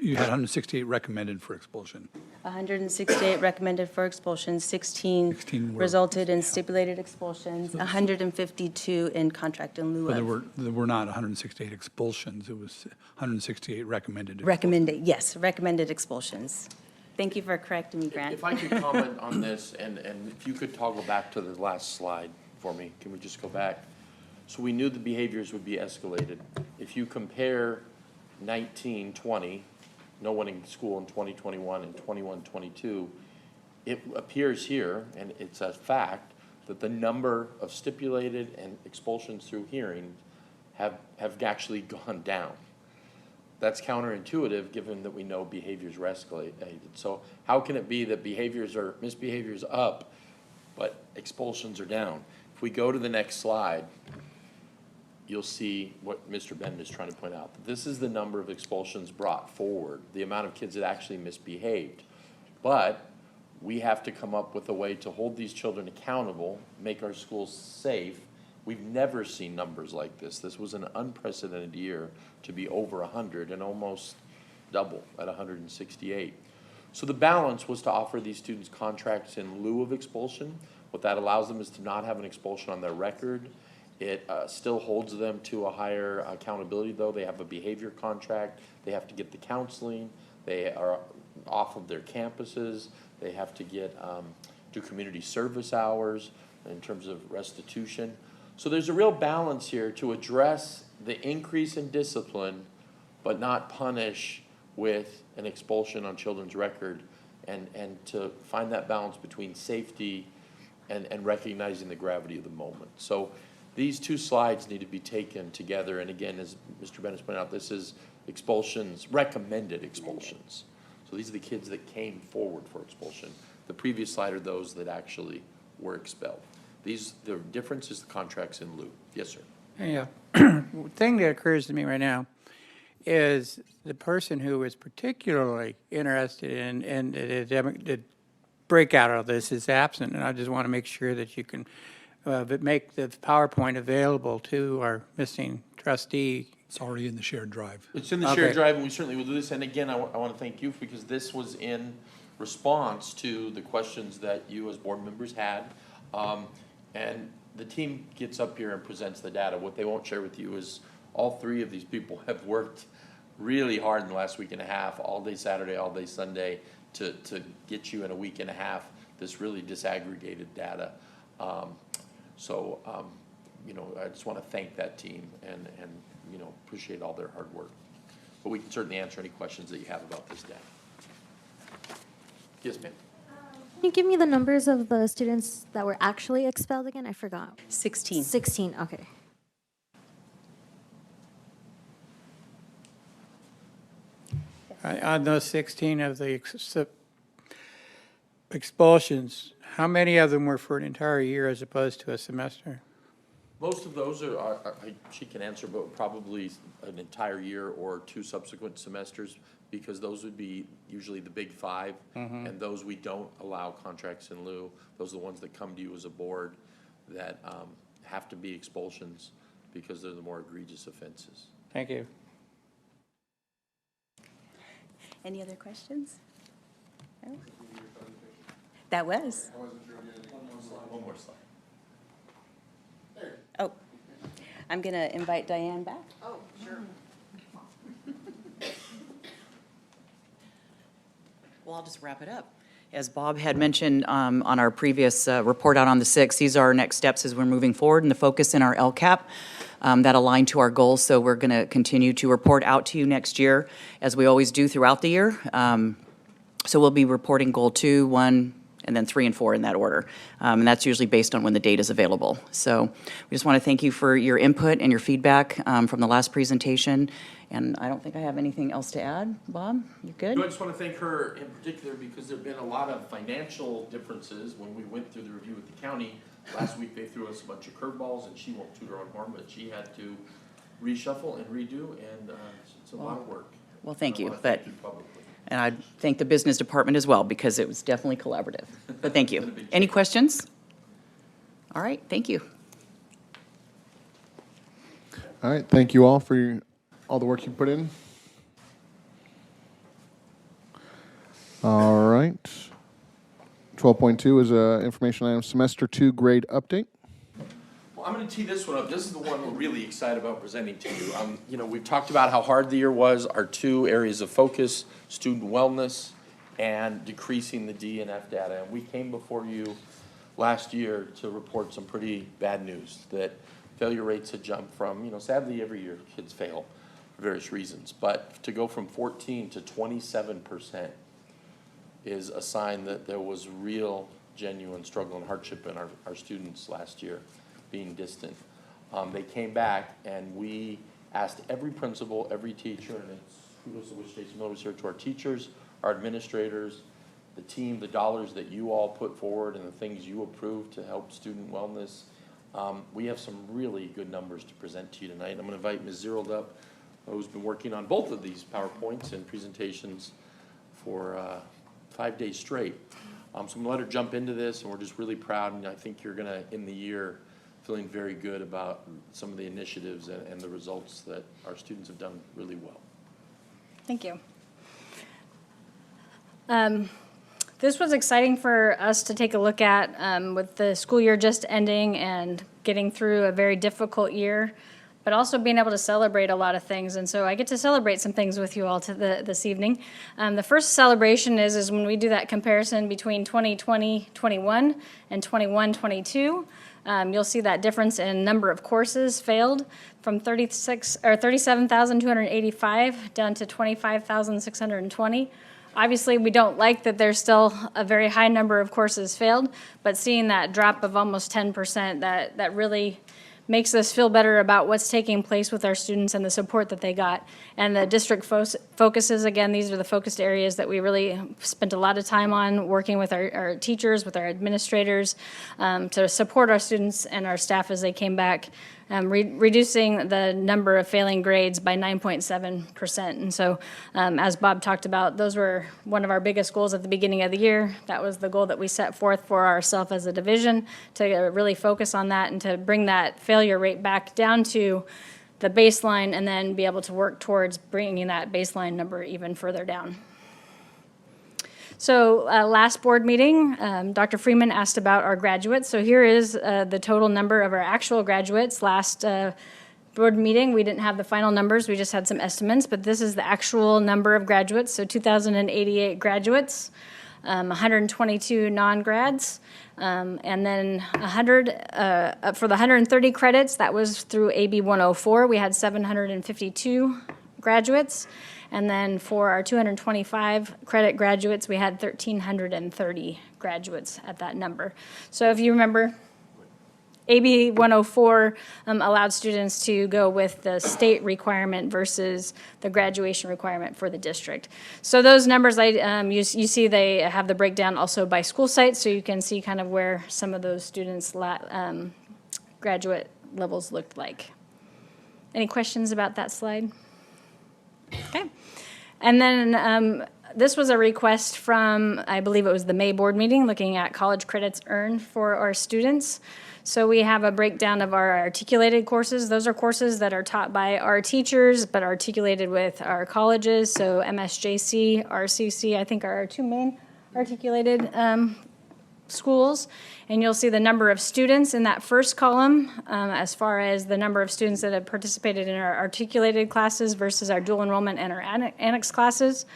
you had 168 recommended for expulsion. 168 recommended for expulsion, 16 16 were- resulted in stipulated expulsions, 152 in contract in lieu But of. there were not 168 expulsions, it was 168 recommended. Recommended, yes, recommended expulsions. Thank you for correcting me, Grant. If I could comment on this, and if you could toggle back to the last slide for me, can we just go back? So we knew the behaviors would be escalated. If you compare 19-20, no one in school in 2021 and 21-22, it appears here, and it's a fact, that the number of stipulated and expulsions through hearing have actually gone down. That's counterintuitive, given that we know behaviors are escalated. So how can it be that misbehaviors up, but expulsions are down? If we go to the next slide, you'll see what Mr. Bennett is trying to point out. This is the number of expulsions brought forward, the amount of kids that actually misbehaved. But we have to come up with a way to hold these children accountable, make our schools safe. We've never seen numbers like this. This was an unprecedented year to be over 100 and almost double at 168. So the balance was to offer these students contracts in lieu of expulsion. What that allows them is to not have an expulsion on their record. It still holds them to a higher accountability, though. They have a behavior contract. They have to get the counseling. They are off of their campuses. They have to get do community service hours in terms of restitution. So there's a real balance here to address the increase in discipline, but not punish with an expulsion on children's record, and to find that balance between safety and recognizing the gravity of the moment. So these two slides need to be taken together. And again, as Mr. Bennett pointed out, this is expulsions, recommended expulsions. So these are the kids that came forward for expulsion. The previous slide are those that actually were expelled. The difference is the contracts in lieu. Yes, sir. Yeah. The thing that occurs to me right now is the person who is particularly interested in the breakout of this is absent, and I just want to make sure that you can make the PowerPoint available to our missing trustee. It's already in the shared drive. It's in the shared drive, and we certainly will do this. And again, I want to thank you, because this was in response to the questions that you as board members had. And the team gets up here and presents the data. What they won't share with you is all three of these people have worked really hard in the last week and a half, all day Saturday, all day Sunday, to get you in a week and a half this really disaggregated data. You know, I just want to thank that team and you know, appreciate all their hard work. But we can certainly answer any questions that you have about this data. Yes, ma'am. Can you give me the numbers of the students that were actually expelled again? I forgot. 16. 16, okay. On those 16 of the expulsions, how many of them were for an entire year as opposed to a semester? Most of those she can answer, but probably an entire year or 2 subsequent semesters, because those would be usually the big 5, and those we don't allow contracts in lieu. Those are the ones that come to you as a board that have to be expulsions because they're the more egregious offenses. Thank you. Any other questions? No? That was. One more slide. Oh, I'm going to invite Diane back. Well, I'll just wrap it up. As Bob had mentioned on our previous report out on the 6th, these are our next steps as we're moving forward and the focus in our LCAP that align to our goals. So we're going to continue to report out to you next year, as we always do throughout the year. So we'll be reporting goal 2, 1, and then 3 and 4 in that order. And that's usually based on when the data is available. So we just want to thank you for your input and your feedback from the last presentation. And I don't think I have anything else to add. Bob, you good? I just want to thank her in particular because there have been a lot of financial differences when we went through the review with the county. Last week they threw us a bunch of curveballs, and she won't toot her own horn, but she had to reshuffle and redo, and it's a lot of work. Well, thank you. Thank you publicly. And I thank the business department as well, because it was definitely collaborative. But thank you. Any questions? All right, thank you. All right, thank you all for all the work you put in. All right. 12.2 is a information item, semester 2 grade update. Well, I'm going to tee this one up. This is the one we're really excited about presenting to you. You know, we've talked about how hard the year was, our 2 areas of focus, student wellness and decreasing the D and F data. And we came before you last year to report some pretty bad news, that failure rates had jumped from, you know, sadly every year kids fail for various reasons, but to go from 14 to 27% is a sign that there was real, genuine struggle and hardship in our students last year being distant. They came back and we asked every principal, every teacher, and it's kudos to Wichita State Military here, to our teachers, our administrators, the team, the dollars that you all put forward and the things you approved to help student wellness. We have some really good numbers to present to you tonight. I'm going to invite Ms. Zerold up, who's been working on both of these PowerPoints and presentations for 5 days straight. So I'm going to let her jump into this, and we're just really proud, and I think you're going to, in the year, feeling very good about some of the initiatives and the results that our students have done really well. Thank you. This was exciting for us to take a look at with the school year just ending and getting through a very difficult year, but also being able to celebrate a lot of things. And so I get to celebrate some things with you all this evening. The first celebration is when we do that comparison between 2020-21 and 21-22. You'll see that difference in number of courses failed from 37,285 down to 25,620. Obviously, we don't like that there's still a very high number of courses failed, but seeing that drop of almost 10%, that really makes us feel better about what's taking place with our students and the support that they got. And the district focuses, again, these are the focused areas that we really spent a lot of time on, working with our teachers, with our administrators, to support our students and our staff as they came back, reducing the number of failing grades by 9.7%. And so, as Bob talked about, those were one of our biggest goals at the beginning of the year. That was the goal that we set forth for ourselves as a division, to really focus on that and to bring that failure rate back down to the baseline, and then be able to work towards bringing that baseline number even further down. So last board meeting, Dr. Freeman asked about our graduates. So here is the total number of our actual graduates. Last board meeting, we didn't have the final numbers. We just had some estimates, but this is the actual number of graduates. So 2,088 graduates, 122 non-grads, and then 100, for the 130 credits, that was through AB 104. We had 752 graduates. And then for our 225 credit graduates, we had 1,330 graduates at that number. So if you remember, AB 104 allowed students to go with the state requirement versus the graduation requirement for the district. So those numbers, you see they have the breakdown also by school site, so you can see kind of where some of those students' graduate levels looked like. Any questions about that slide? Okay. And then this was a request from, I believe it was the May board meeting, looking at college credits earned for our students. So we have a breakdown of our articulated courses. Those are courses that are taught by our teachers, but articulated with our colleges. So MSJC, RCC, I think are our two main articulated schools. And you'll see the number of students in that first column as far as the number of students that have participated in our articulated classes versus our dual enrollment and our annex classes.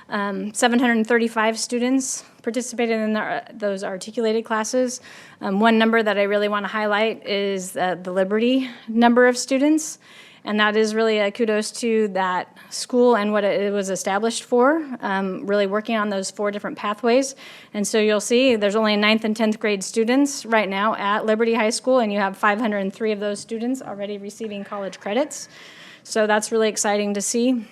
735 students participated in those articulated classes. One number that I really want to highlight is the Liberty number of students. And that is really a kudos to that school and what it was established for, really working on those 4 different pathways. And so you'll see there's only 9th and 10th grade students right now at Liberty High School, and you have 503 of those students already receiving college credits. So that's really exciting to see.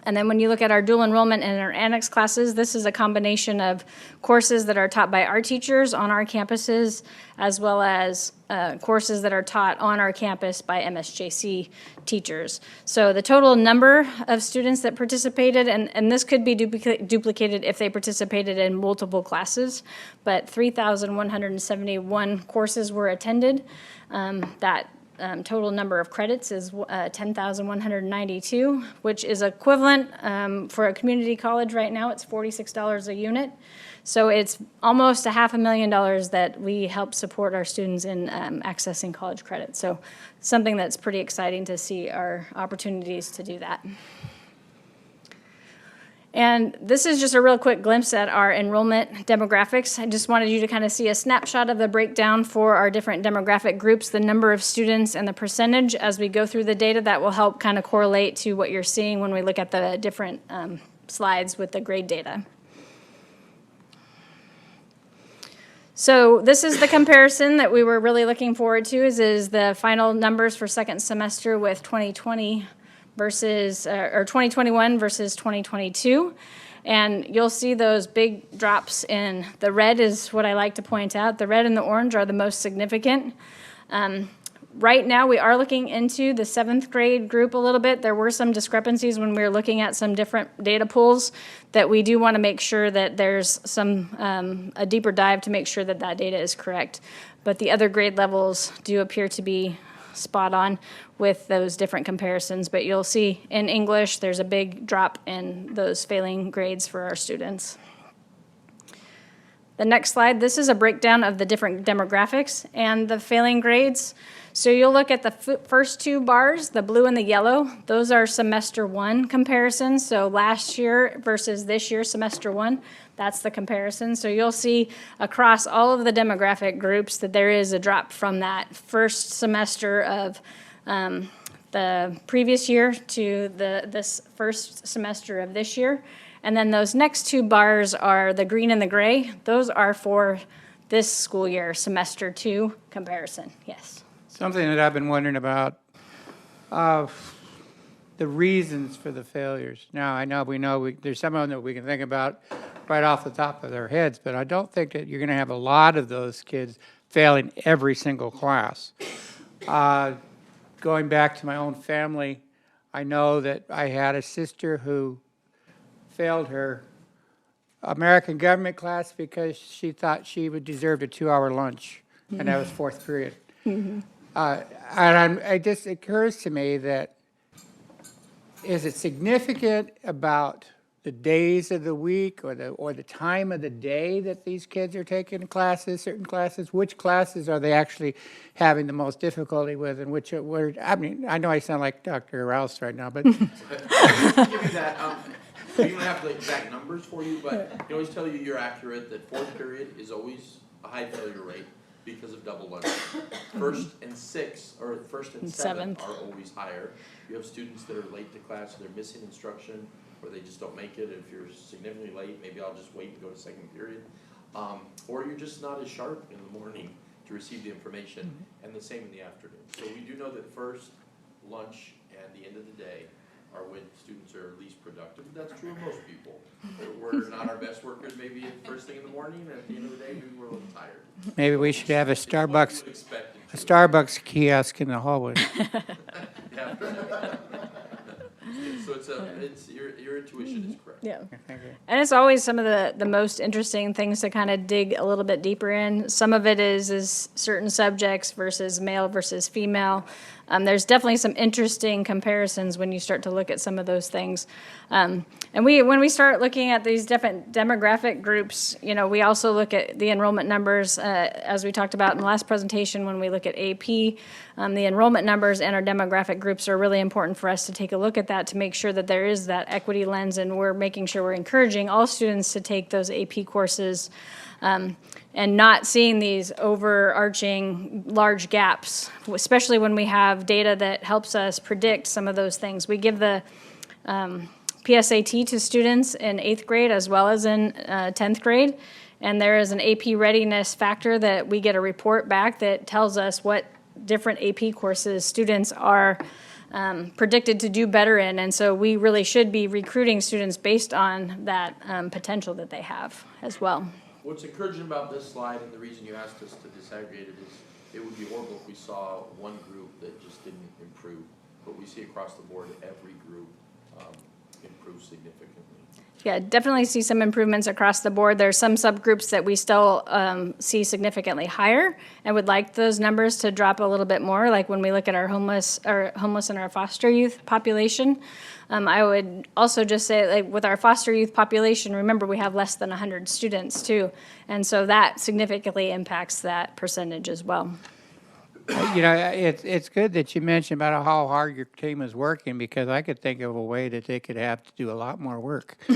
And then when you look at our dual enrollment and our annex classes, this is a combination of courses that are taught by our teachers on our campuses, as well as courses that are taught on our campus by MSJC teachers. So the total number of students that participated, and this could be duplicated if they participated in multiple classes, but 3,171 courses were attended. Total number of credits is 10,192, which is equivalent for a community college right now. It's $46 a unit. So it's almost $500,000 that we help support our students in accessing college credit. So something that's pretty exciting to see our opportunities to do that. And this is just a real quick glimpse at our enrollment demographics. I just wanted you to kind of see a snapshot of the breakdown for our different demographic groups, the number of students and the percentage as we go through the data. That will help kind of correlate to what you're seeing when we look at the different slides with the grade data. So this is the comparison that we were really looking forward to, is the final numbers for second semester with 2020 versus, or 2021 versus 2022. And you'll see those big drops in the red is what I like to point out. The red and the orange are the most significant. Right now, we are looking into the 7th grade group a little bit. There were some discrepancies when we were looking at some different data pools that we do want to make sure that there's some a deeper dive to make sure that that data is correct. But the other grade levels do appear to be spot on with those different comparisons. But you'll see in English, there's a big drop in those failing grades for our students. The next slide, this is a breakdown of the different demographics and the failing grades. So you'll look at the first 2 bars, the blue and the yellow. Those are semester 1 comparisons. So last year versus this year, semester 1, that's the comparison. So you'll see across all of the demographic groups that there is a drop from that first semester of the previous year to this first semester of this year. And then those next 2 bars are the green and the gray. Those are for this school year, semester 2 comparison. Yes. Something that I've been wondering about, the reasons for the failures. Now, I know there's some of them that we can think about right off the top of their heads, but I don't think that you're going to have a lot of those kids failing every single class. Going back to my own family, I know that I had a sister who failed her American government class because she thought she would deserve a 2-hour lunch, and that was 4th period. Mm-hmm. It just occurs to me that, is it significant about the days of the week or the time of the day that these kids are taking classes, certain classes? Which classes are they actually having the most difficulty with, and which are, I mean, I know I sound like Dr. Rouse right now, but Give you that. We don't have the exact numbers for you, but I can always tell you you're accurate that 4th period is always a high failure rate because of double lunch. 1st and 6th, or 1st and 7th are always higher. You have students that are late to class, so they're missing instruction, or they just don't make it. If you're significantly late, maybe I'll just wait and go to 2nd period. Or you're just not as sharp in the morning, to receive the information, and the same in the afternoon. So we do know that first, lunch, and the end of the day are when students are least productive. That's true of most people. We're not our best workers maybe first thing in the morning, and at the end of the day, maybe we're a little tired. Maybe we should have a It's what you Starbucks, would expect it a to. Starbucks kiosk in the hallway. Yeah. So it's your intuition is correct. Yeah. And it's always some of the most interesting things to kind of dig a little bit deeper in. Some of it is certain subjects versus male versus female. There's definitely some interesting comparisons when you start to look at some of those things. And when we start looking at these different demographic groups, you know, we also look at the enrollment numbers, as we talked about in the last presentation, when we look at AP, the enrollment numbers and our demographic groups are really important for us to take a look at that to make sure that there is that equity lens, and we're making sure we're encouraging all students to take those AP courses, and not seeing these overarching large gaps, especially when we have data that helps us predict some of those things. We give the PSAT to students in 8th grade as well as in 10th grade, and there is an AP readiness factor that we get a report back that tells us what different AP courses students are predicted to do better in, and so we really should be recruiting students based on that potential that they have as well. What's encouraging about this slide, and the reason you asked us to disaggregate it, is it would be horrible if we saw one group that just didn't improve. But we see across the board, every group improves significantly. Yeah, definitely see some improvements across the board. There's some subgroups that we still see significantly higher and would like those numbers to drop a little bit more, like when we look at our homeless and our foster youth population. I would also just say, like, with our foster youth population, remember we have less than 100 students too, and so that significantly impacts that percentage as well. You know, it's good that you mentioned about how hard your team is working, because I could think of a way that they could have to do a lot more work. You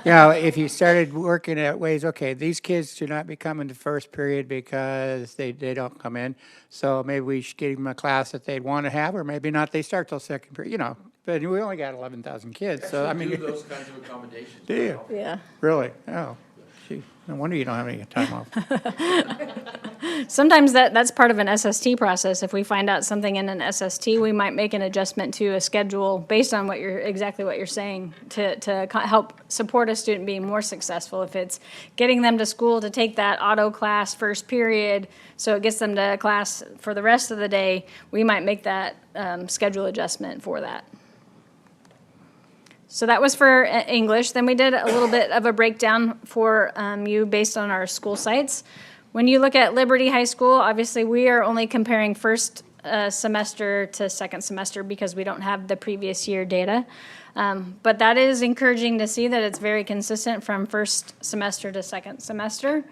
know, if you started working at ways, okay, these kids should not be coming to first period because they don't come in, so maybe we should give them a class that they'd want to have, or maybe not, they start till second period, you know. But we only got 11,000 kids, so I mean. Do those kinds of accommodations. Do you? Yeah. Really? Oh, gee, no wonder you don't have any time off. Sometimes that's part of an SST process. If we find out something in an SST, we might make an adjustment to a schedule based on exactly what you're saying to help support a student being more successful. If it's getting them to school to take that auto class first period, so it gets them to class for the rest of the day, we might make that schedule adjustment for that. So that was for English. Then we did a little bit of a breakdown for you based on our school sites. When you look at Liberty High School, obviously we are only comparing first semester to second semester because we don't have the previous year data. But that is encouraging to see that it's very consistent from first semester to second semester.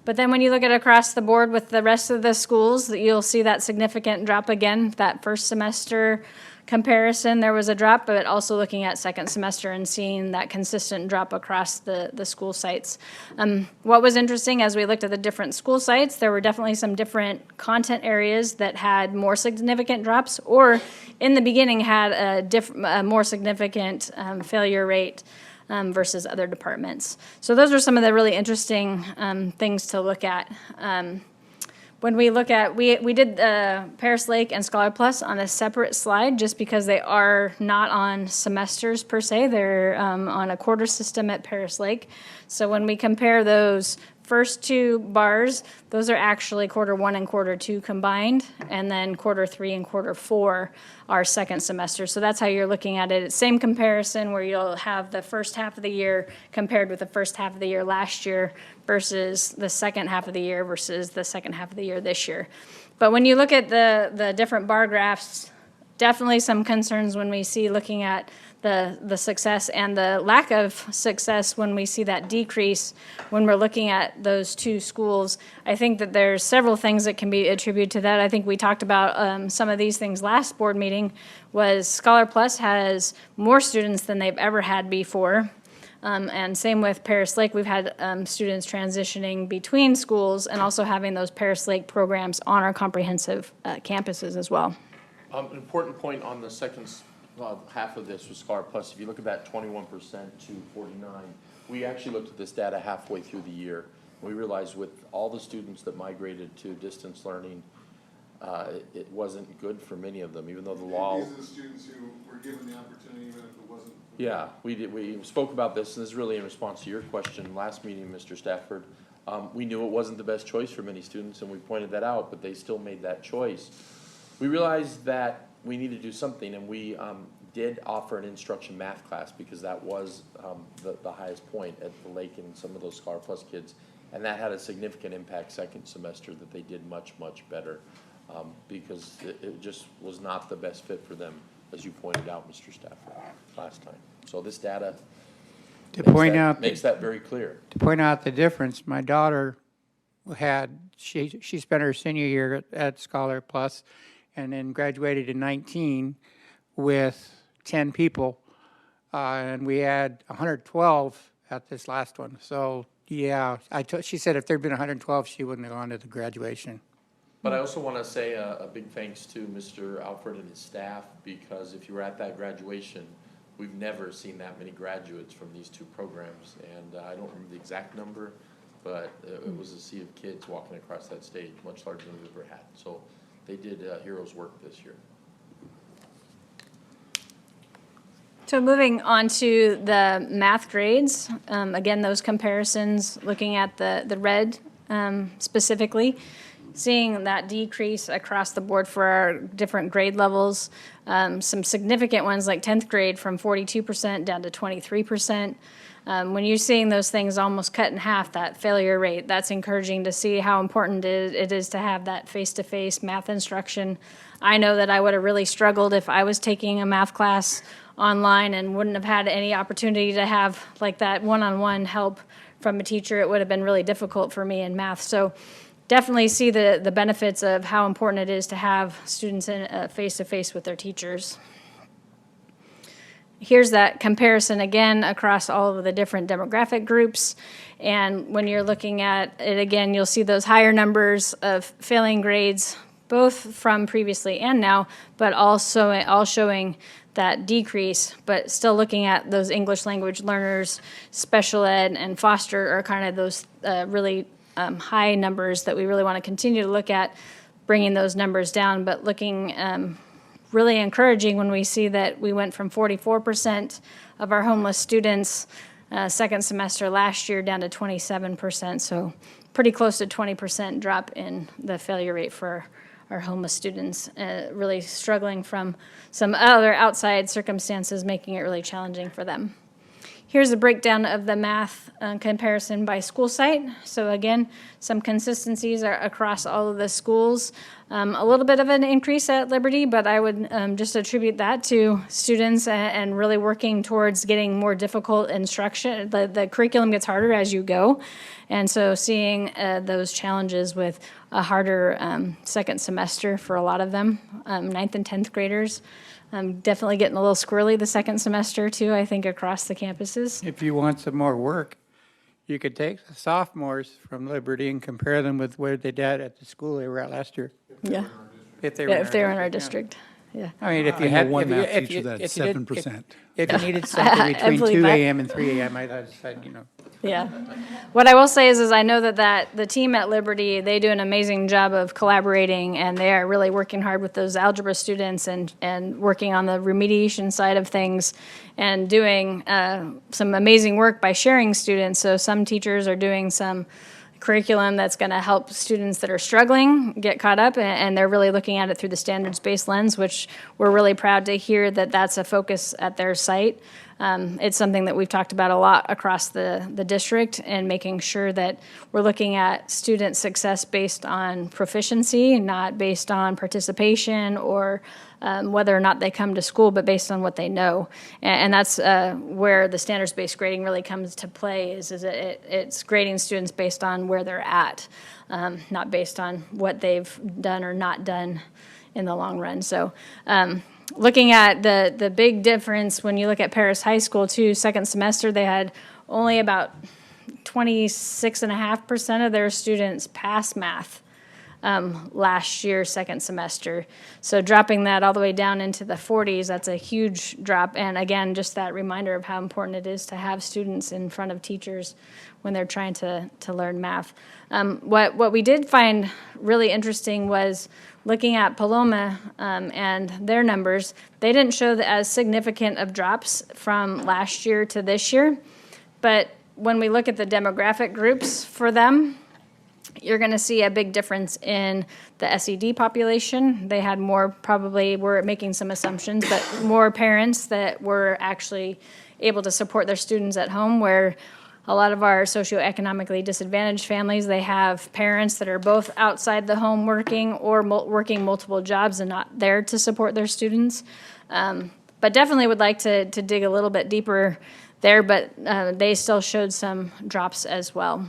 But then when you look at across the board with the rest of the schools, you'll see that significant drop again. That first semester comparison, there was a drop, but also looking at second semester and seeing that consistent drop across the school sites. What was interesting as we looked at the different school sites, there were definitely some different content areas that had more significant drops, or in the beginning had a more significant failure rate versus other departments. So those are some of the really interesting things to look at. When we look at, we did Paris Lake and Scholar Plus on a separate slide just because they are not on semesters per se. They're on a quarter system at Paris Lake. So when we compare those first two bars, those are actually quarter one and quarter two combined, and then quarter three and quarter four are second semester. So that's how you're looking at it. It's same comparison where you'll have the first half of the year compared with the first half of the year last year versus the second half of the year versus the second half of the year this year. But when you look at the different bar graphs, definitely some concerns when we see looking at the success and the lack of success when we see that decrease when we're looking at those two schools. I think that there's several things that can be attributed to that. I think we talked about some of these things last board meeting. Was Scholar Plus has more students than they've ever had before. And same with Paris Lake. We've had students transitioning between schools and also having those Paris Lake programs on our comprehensive campuses as well. An important point on the second half of this was Scholar Plus. If you look at that 21% to 49, we actually looked at this data halfway through the year, We realized with all the students that migrated to distance learning, it wasn't good for many of them, even though the law. These are the students who were given the opportunity even if it wasn't. Yeah, we spoke about this, and this is really in response to your question last meeting, Mr. Stafford. We knew it wasn't the best choice for many students, and we pointed that out, but they still made that choice. We realized that we needed to do something, and we did offer an instruction math class because that was the highest point at the lake in some of those Scholar Plus kids, and that had a significant impact second semester that they did much, much better because it just was not the best fit for them, as you pointed out, Mr. Stafford, last time. So this data makes that very clear. To point out the difference, my daughter she spent her senior year at Scholar Plus and then graduated in 19 with 10 people. And we had 112 at this last one. So, yeah, she said if there'd been 112, she wouldn't have gone to the graduation. But I also want to say a big thanks to Mr. Alfred and his staff, because if you were at that graduation, we've never seen that many graduates from these two programs. And I don't remember the exact number, but it was a sea of kids walking across that stage, much larger than we've ever had. So they did heroes work this year. So moving on to the math grades, again, those comparisons, looking at the red specifically, seeing that decrease across the board for our different grade levels, some significant ones like 10th grade from 42% down to 23%. When you're seeing those things almost cut in half, that failure rate, that's encouraging to see how important it is to have that face-to-face math instruction. I know that I would have really struggled if I was taking a math class online and wouldn't have had any opportunity to have like that one-on-one help from a teacher. It would have been really difficult for me in math. So definitely see the benefits of how important it is to have students in face-to-face with their teachers. Here's that comparison again across all of the different demographic groups. And when you're looking at it again, you'll see those higher numbers of failing grades, both from previously and now, but also all showing that decrease, but still looking at those English language learners, special ed, and foster are kind of those really high numbers that we really want to continue to look at, bringing those numbers down, but looking really encouraging when we see that we went from 44% of our homeless students second semester last year down to 27%, so pretty close to 20% drop in the failure rate for our homeless students, really struggling from some other outside circumstances, making it really challenging for them. Here's a breakdown of the math comparison by school site. So again, some consistencies are across all of the schools. A little bit of an increase at Liberty, but I would just attribute that to students and really working towards getting more difficult instruction. The curriculum gets harder as you go. And so seeing those challenges with a harder second semester for a lot of them, 9th and 10th graders. Definitely getting a little squirrely the second semester too, I think, across the campuses. If you want some more work, you could take the sophomores from Liberty and compare them with where they did at the school they were at last year. Yeah. If they were in our district. Yeah. I mean, if you I know had one math if teacher you- that's if you did- 7%. If you needed something between believe 2 that. a.m. and 3 a.m., I'd have said, Yeah. What I will say is I know that the team at Liberty, they do an amazing job of collaborating, and they are really working hard with those algebra students and working on the remediation side of things and doing some amazing work by sharing students. So some teachers are doing some curriculum that's going to help students that are struggling get caught up, and they're really looking at it through the standards-based lens, which we're really proud to hear that that's a focus at their site. It's something that we've talked about a lot across the district, and making sure that we're looking at student success based on proficiency, not based on participation or whether or not they come to school, but based on what they know. And that's where the standards-based grading really comes to play, is it's grading students based on where they're at, not based on what they've done or not done in the long run. So looking at the big difference when you look at Paris High School too, second semester they had only about 26.5% of their students pass math. last year, second semester. So dropping that all the way down into the 40s, that's a huge drop. And again, just that reminder of how important it is to have students in front of teachers when they're trying to learn math. What we did find really interesting was looking at Paloma and their numbers. They didn't show as significant of drops from last year to this year. But when we look at the demographic groups for them, you're going to see a big difference in the SED population. They had more, probably, we're making some assumptions, but more parents that were actually able to support their students at home, where a lot of our socioeconomically disadvantaged families, they have parents that are both outside the home working or working multiple jobs and not there to support their students. But definitely would like to dig a little bit deeper there, but they still showed some drops as well.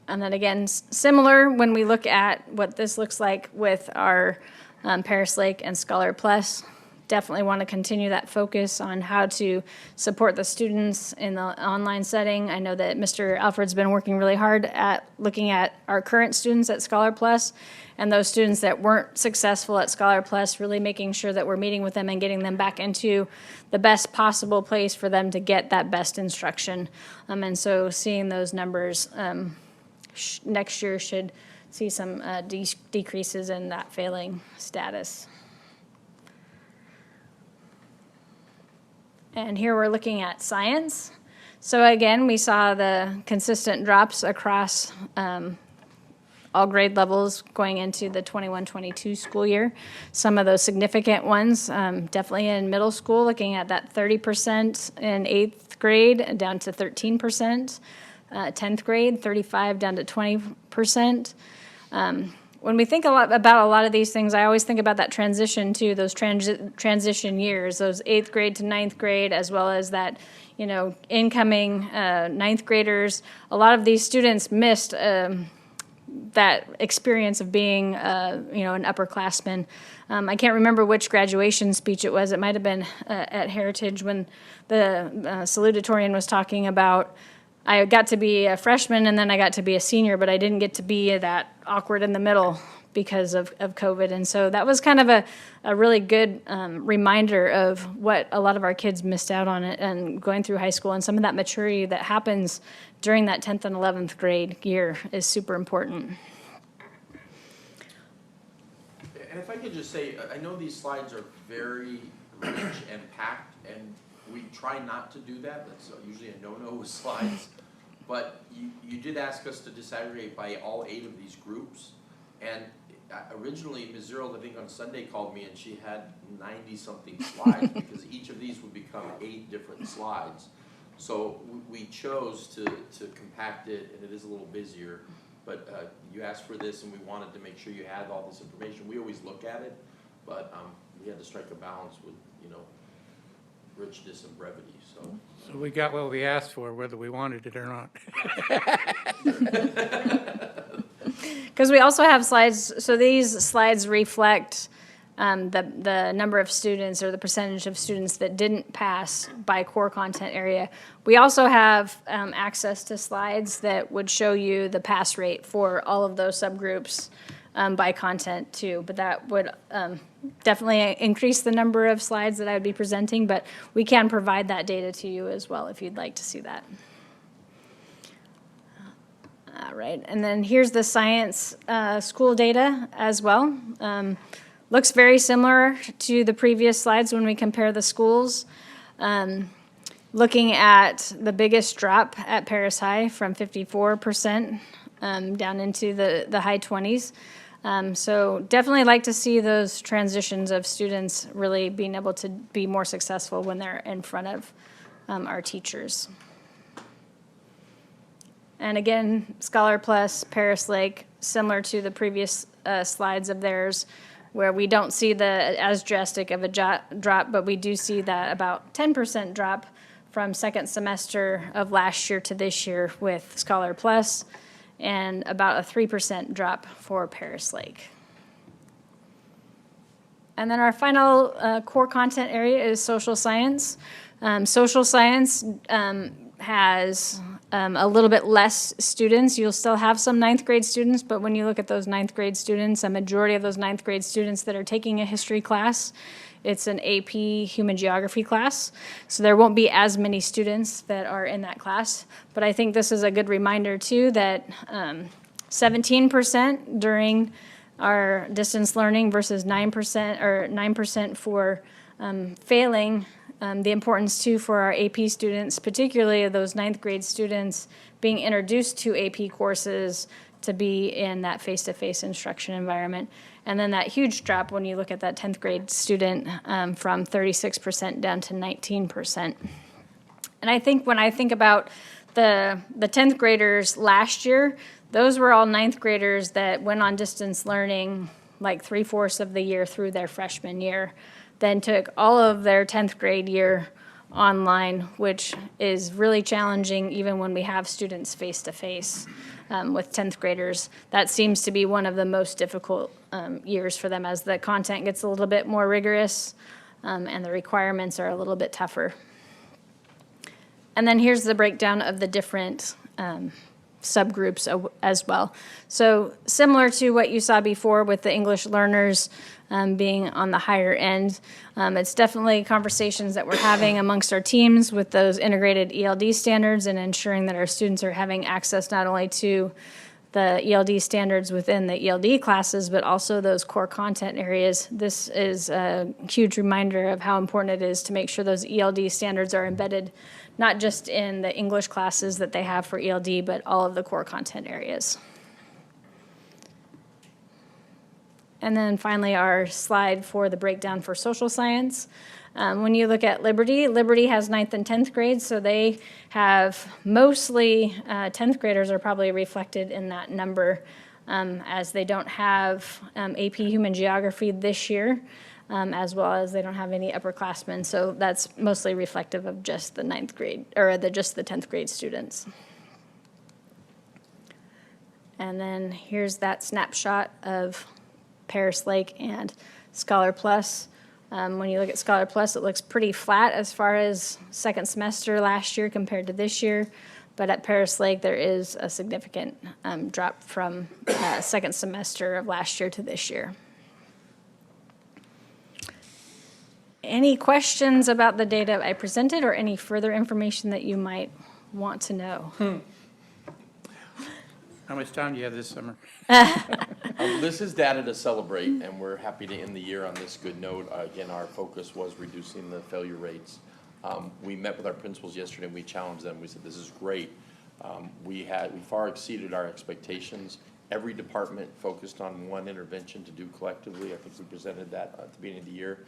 And then again, similar when we look at what this looks like with our Paris Lake and Scholar Plus. Definitely want to continue that focus on how to support the students in the online setting. I know that Mr. Alfred's been working really hard at looking at our current students at Scholar Plus and those students that weren't successful at Scholar Plus, really making sure that we're meeting with them and getting them back into the best possible place for them to get that best instruction. And so seeing those numbers next year should see some decreases in that failing status. And here we're looking at science. So again, we saw the consistent drops across all grade levels going into the 21-22 school year. Some of those significant ones, definitely in middle school, looking at that 30% in 8th grade down to 13%. 10th grade, 35 down to 20%. When we think about a lot of these things, I always think about that transition to those transition years, those 8th grade to 9th grade, as well as that, incoming 9th graders. A lot of these students missed that experience of being, an upperclassman. I can't remember which graduation speech it was. It might have been at Heritage when the salutatorian was talking about, I got to be a freshman and then I got to be a senior, but I didn't get to be that awkward in the middle because of COVID. And so that was kind of a really good reminder of what a lot of our kids missed out on it and going through high school, and some of that maturity that happens during that 10th and 11th grade year is super important. And if I could just say, I know these slides are very rich and packed, and we try not to do that. That's usually a no-no with slides. But you did ask us to disaggregate by all 8 of these groups. And originally, Ms. Zerald, I think on Sunday, called me and she had 90-something slides because each of these would become 8 different slides. So we chose to compact it, and it is a little busier. But you asked for this, and we wanted to make sure you had all this information. We always look at it, but we had to strike a balance with, richness and brevity. So we got what we asked for, whether we wanted it or not. Because we also have slides, so these slides reflect the number of students or the percentage of students that didn't pass by core content area. We also have access to slides that would show you the pass rate for all of those subgroups by content too, but that would definitely increase the number of slides that I would be presenting, but we can provide that data to you as well if you'd like to see that. All right, and then here's the science school data as well. Looks very similar to the previous slides when we compare the schools. Looking at the biggest drop at Paris High from 54% down into the high 20s. So definitely like to see those transitions of students really being able to be more successful when they're in front of our teachers. And again, Scholar Plus, Paris Lake, similar to the previous slides of theirs, where we don't see as drastic of a drop, but we do see that about 10% drop from second semester of last year to this year with Scholar Plus, and about a 3% drop for Paris Lake. And then our final core content area is social science. Social science has a little bit less students. You'll still have some ninth grade students, but when you look at those ninth grade students, a majority of those ninth grade students that are taking a history class, it's an AP human geography class. So there won't be as many students that are in that class. But I think this is a good reminder too that 17% during our distance learning versus 9% or 9% for failing. The importance too for our AP students, particularly those ninth grade students being introduced to AP courses to be in that face-to-face instruction environment. And then that huge drop when you look at that 10th grade student from 36% down to 19%. And I think when I think about the 10th graders last year, those were all ninth graders that went on distance learning like 3/4 of the year through their freshman year, then took all of their 10th grade year online, which is really challenging even when we have students face-to-face with 10th graders. That seems to be one of the most difficult years for them as the content gets a little bit more rigorous and the requirements are a little bit tougher. And then here's the breakdown of the different subgroups as well. So similar to what you saw before with the English learners being on the higher end, it's definitely conversations that we're having amongst our teams with those integrated ELD standards and ensuring that our students are having access not only to the ELD standards within the ELD classes, but also those core content areas. This is a huge reminder of how important it is to make sure those ELD standards are embedded not just in the English classes that they have for ELD, but all of the core content areas. And then finally, our slide for the breakdown for social science. When you look at Liberty, Liberty has 9th and 10th grades, so they have mostly 10th graders are probably reflected in that number as they don't have AP Human Geography this year, as well as they don't have any upperclassmen. So that's mostly reflective of just the 9th grade, or just the 10th grade students. And then here's that snapshot of Paris Lake and Scholar Plus. When you look at Scholar Plus, it looks pretty flat as far as second semester last year compared to this year. But at Paris Lake, there is a significant drop from second semester of last year to this year. Any questions about the data I presented or any further information that you might want to know? How much time do you have this summer? This is data to celebrate, and we're happy to end the year on this good note. Again, our focus was reducing the failure rates. We met with our principals yesterday, and we challenged them. We said, this is great. We far exceeded our expectations. Every department focused on one intervention to do collectively. I think we presented that at the beginning of the year.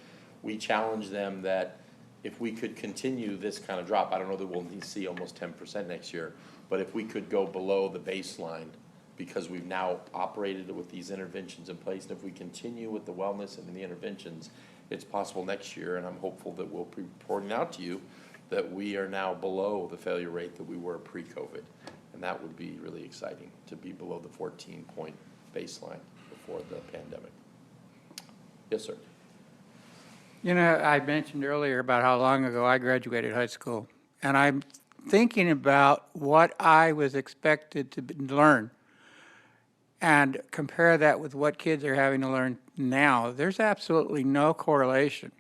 We challenged them that if we could continue this kind of drop, I don't know that we'll need to see almost 10% next year, but if we could go below the baseline, because we've now operated with these interventions in place, and if we continue with the wellness and the interventions, it's possible next year, and I'm hopeful that we'll be reporting out to you that we are now below the failure rate that we were pre-COVID. And that would be really exciting, to be below the 14-point baseline before the pandemic. Yes, sir. You know, I mentioned earlier about how long ago I graduated high school, and I'm thinking about what I was expected to learn and compare that with what kids are having to learn now. There's absolutely no correlation,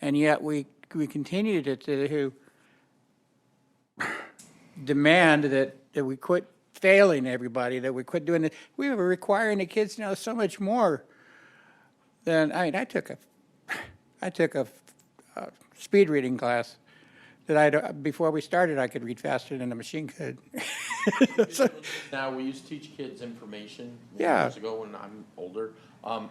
and yet we continue to demand that we quit failing everybody, that we quit doing it. We were requiring the kids to know so much more than, I mean, I took a speed reading class that before we started, I could read faster than a machine could. So, now, we used to teach kids information Yeah. years ago when I'm older.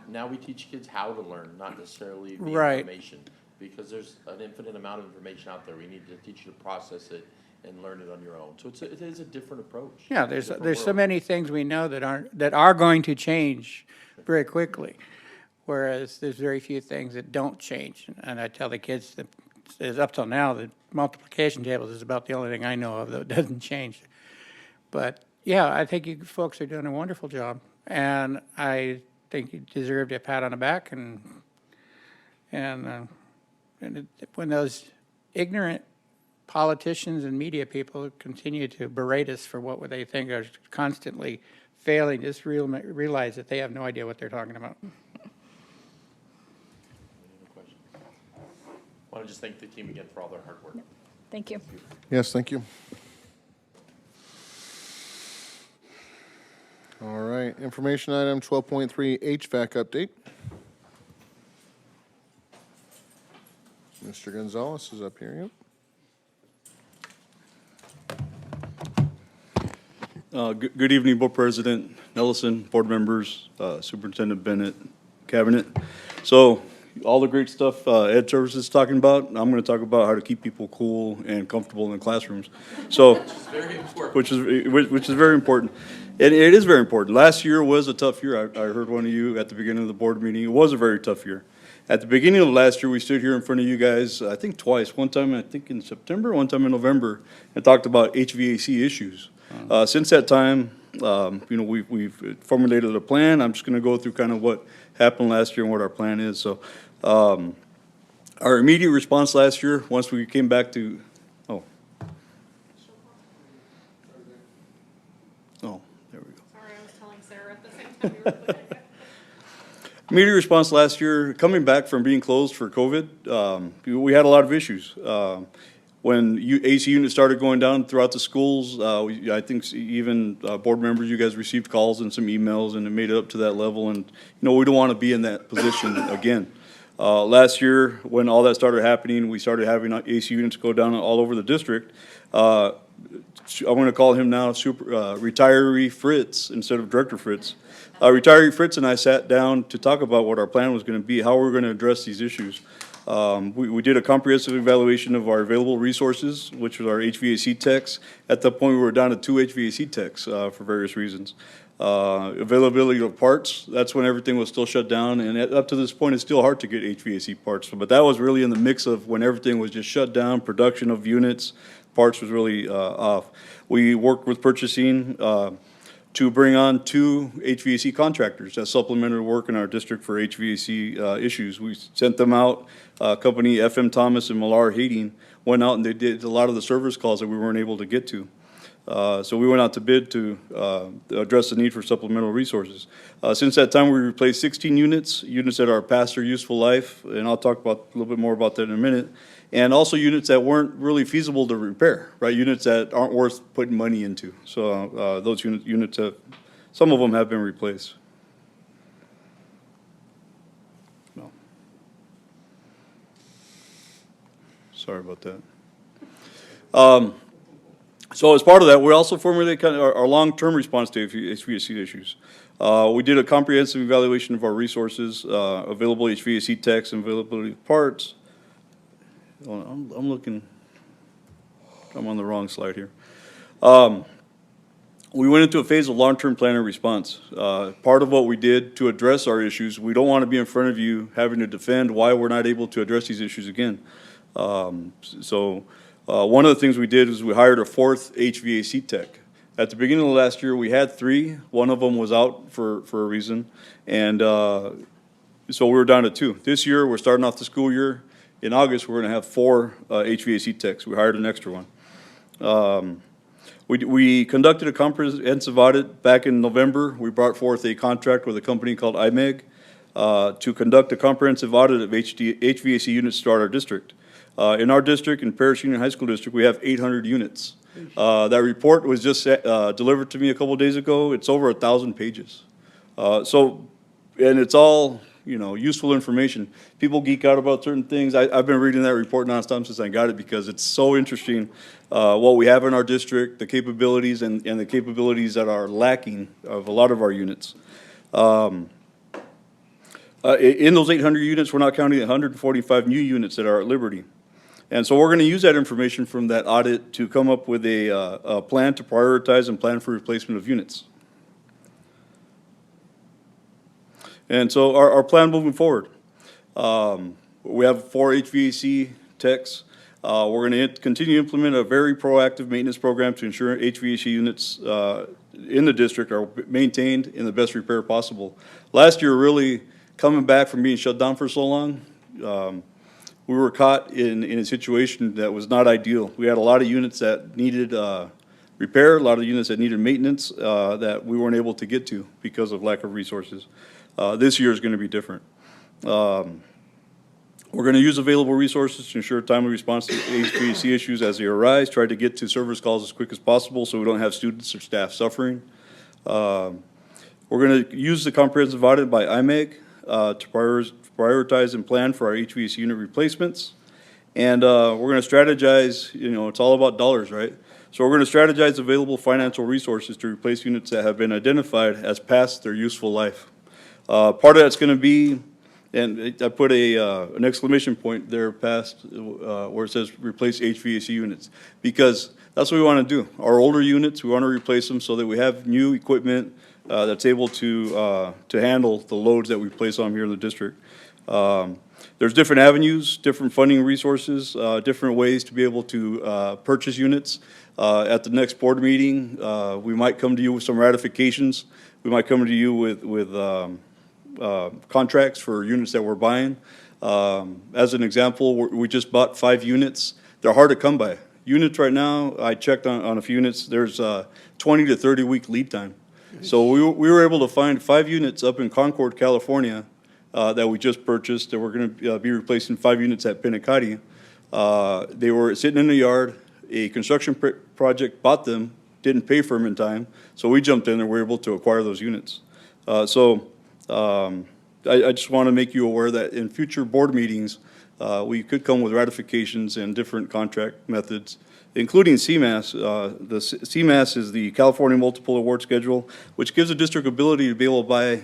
Now we teach kids how to learn, not necessarily the Right. information, because there's an infinite amount of information out there. We need to teach you to process it and learn it on your own. So it is a different approach. Yeah, It's a different there's so world. many things we know that are going to change very quickly, whereas there's very few things that don't change. And I tell the kids that is up till now that multiplication tables is about the only thing I know of that doesn't change. But yeah, I think you folks are doing a wonderful job, and I think you deserve a pat on the back. And when those ignorant politicians and media people continue to berate us for what they think are constantly failing, just realize that they have no idea what they're talking about. I want to just thank the team again for all their hard work. Thank you. Yes, thank you. All right, information item 12.3 HVAC update. Mr. Gonzalez is up here, yep. Good evening, Board President Nelson, board members, Superintendent Bennett, Cabinet. So all the great stuff Ed Services is talking about, I'm going to talk about how to keep people cool and comfortable in the classrooms. So, Very important. which is very important. And it is very important. Last year was a tough year. I heard one of you at the beginning of the board meeting. It was a very tough year. At the beginning of last year, we stood here in front of you guys, I think twice. One time, I think in September, one time in November, and talked about HVAC issues. Since that time, we've formulated a plan. I'm just going to go through kind of what happened last year and what our plan is. So, our immediate response last year, once we came back to, oh, there we go. Sorry, I was telling Sarah at the same time. Immediate response last year, coming back from being closed for COVID, we had a lot of issues. When AC units started going down throughout the schools, I think even board members, you guys received calls and some emails, and it made it up to that level. And we don't want to be in that position again. Last year, when all that started happening, we started having AC units go down all over the district. I'm going to call him now Retiree Fritz instead of Director Fritz. Retiree Fritz and I sat down to talk about what our plan was going to be, how we were going to address these issues. We did a comprehensive evaluation of our available resources, which was our HVAC techs. At that point, we were down to 2 HVAC techs for various reasons. Availability of parts, that's when everything was still shut down, and up to this point, it's still hard to get HVAC parts. But that was really in the mix of when everything was just shut down, production of units, parts was really off. We worked with purchasing to bring on 2 HVAC contractors that supplemented work in our district for HVAC issues. We sent them out. Company FM Thomas and Millar Heating went out and they did a lot of the service calls that we weren't able to get to. So we went out to bid to address the need for supplemental resources. Since that time, we replaced 16 units that are past their useful life, and I'll talk about a little bit more about that in a minute. And also units that weren't really feasible to repair, right? Units that aren't worth putting money into. So those units have, some of them have been replaced. No. Sorry about that. So as part of that, we also formulated kind of our long-term response to HVAC issues. We did a comprehensive evaluation of our resources, available HVAC techs and availability of parts. I'm looking, I'm on the wrong slide here. We went into a phase of long-term plan and response. Part of what we did to address our issues, we don't want to be in front of you having to defend why we're not able to address these issues again. One of the things we did is we hired a 4th HVAC tech. At the beginning of last year, we had 3. One of them was out for a reason, and so we were down to 2. This year, we're starting off the school year. In August, we're going to have 4 HVAC techs. We hired an extra one. We conducted a comprehensive audit back in November. We brought forth a contract with a company called IMEG to conduct a comprehensive audit of HVAC units throughout our district. In our district, in Parish Union High School District, we have 800 units. That report was just delivered to me a couple days ago. It's over 1,000 pages. And it's all useful information. People geek out about certain things. I've been reading that report nonstop since I got it because it's so interesting what we have in our district, the capabilities and the capabilities that are lacking of a lot of our units. In those 800 units, we're not counting 145 new units that are at Liberty. And so we're going to use that information from that audit to come up with a plan to prioritize and plan for replacement of units. And so our plan moving forward, we have 4 HVAC techs. We're going to continue to implement a very proactive maintenance program to ensure HVAC units in the district are maintained in the best repair possible. Last year, really coming back from being shut down for so long, we were caught in a situation that was not ideal. We had a lot of units that needed repair, a lot of units that needed maintenance that we weren't able to get to because of lack of resources. This year is going to be different. We're going to use available resources to ensure timely response to HVAC issues as they arise, try to get to service calls as quick as possible so we don't have students or staff suffering. We're going to use the comprehensive audit by IMEG to prioritize and plan for our HVAC unit replacements. And we're going to strategize, you know, it's all about dollars, right? So we're going to strategize available financial resources to replace units that have been identified as past their useful life. Part of that's going to be, and I put an exclamation point there past where it says replace HVAC units, because that's what we want to do. Our older units, we want to replace them so that we have new equipment that's able to handle the loads that we place on here in the district. There's different avenues, different funding resources, different ways to be able to purchase units. At the next board meeting, we might come to you with some ratifications. We might come to you with contracts for units that we're buying. As an example, we just bought 5 units. They're hard to come by. Units right now, I checked on a few units, there's 20 to 30 week lead time. So we were able to find 5 units up in Concord, California, that we just purchased, that we're going to be replacing 5 units at Pinacati. They were sitting in the yard. A construction project bought them, didn't pay for them in time, so we jumped in and were able to acquire those units. I just want to make you aware that in future board meetings, we could come with ratifications and different contract methods, including CMAS. The CMAS is the California Multiple Award Schedule, which gives the district ability to be able to buy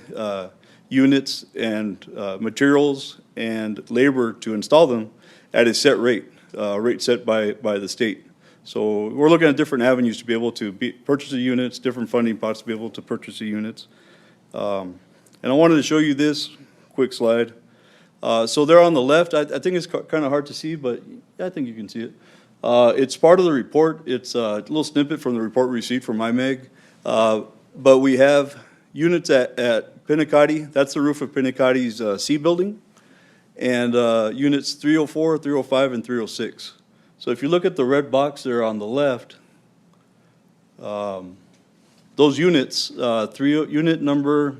units and materials and labor to install them at a set rate, rate set by the state. So we're looking at different avenues to be able to purchase the units, different funding pots to be able to purchase the units. And I wanted to show you this quick slide. So there on the left, I think it's kind of hard to see, but I think you can see it. It's part of the report. It's a little snippet from the report we received from IMEG. But we have units at Pinacati. That's the roof of Pinacati's C building. And units 304, 305, and 306. So if you look at the red box there on the left, those units, unit number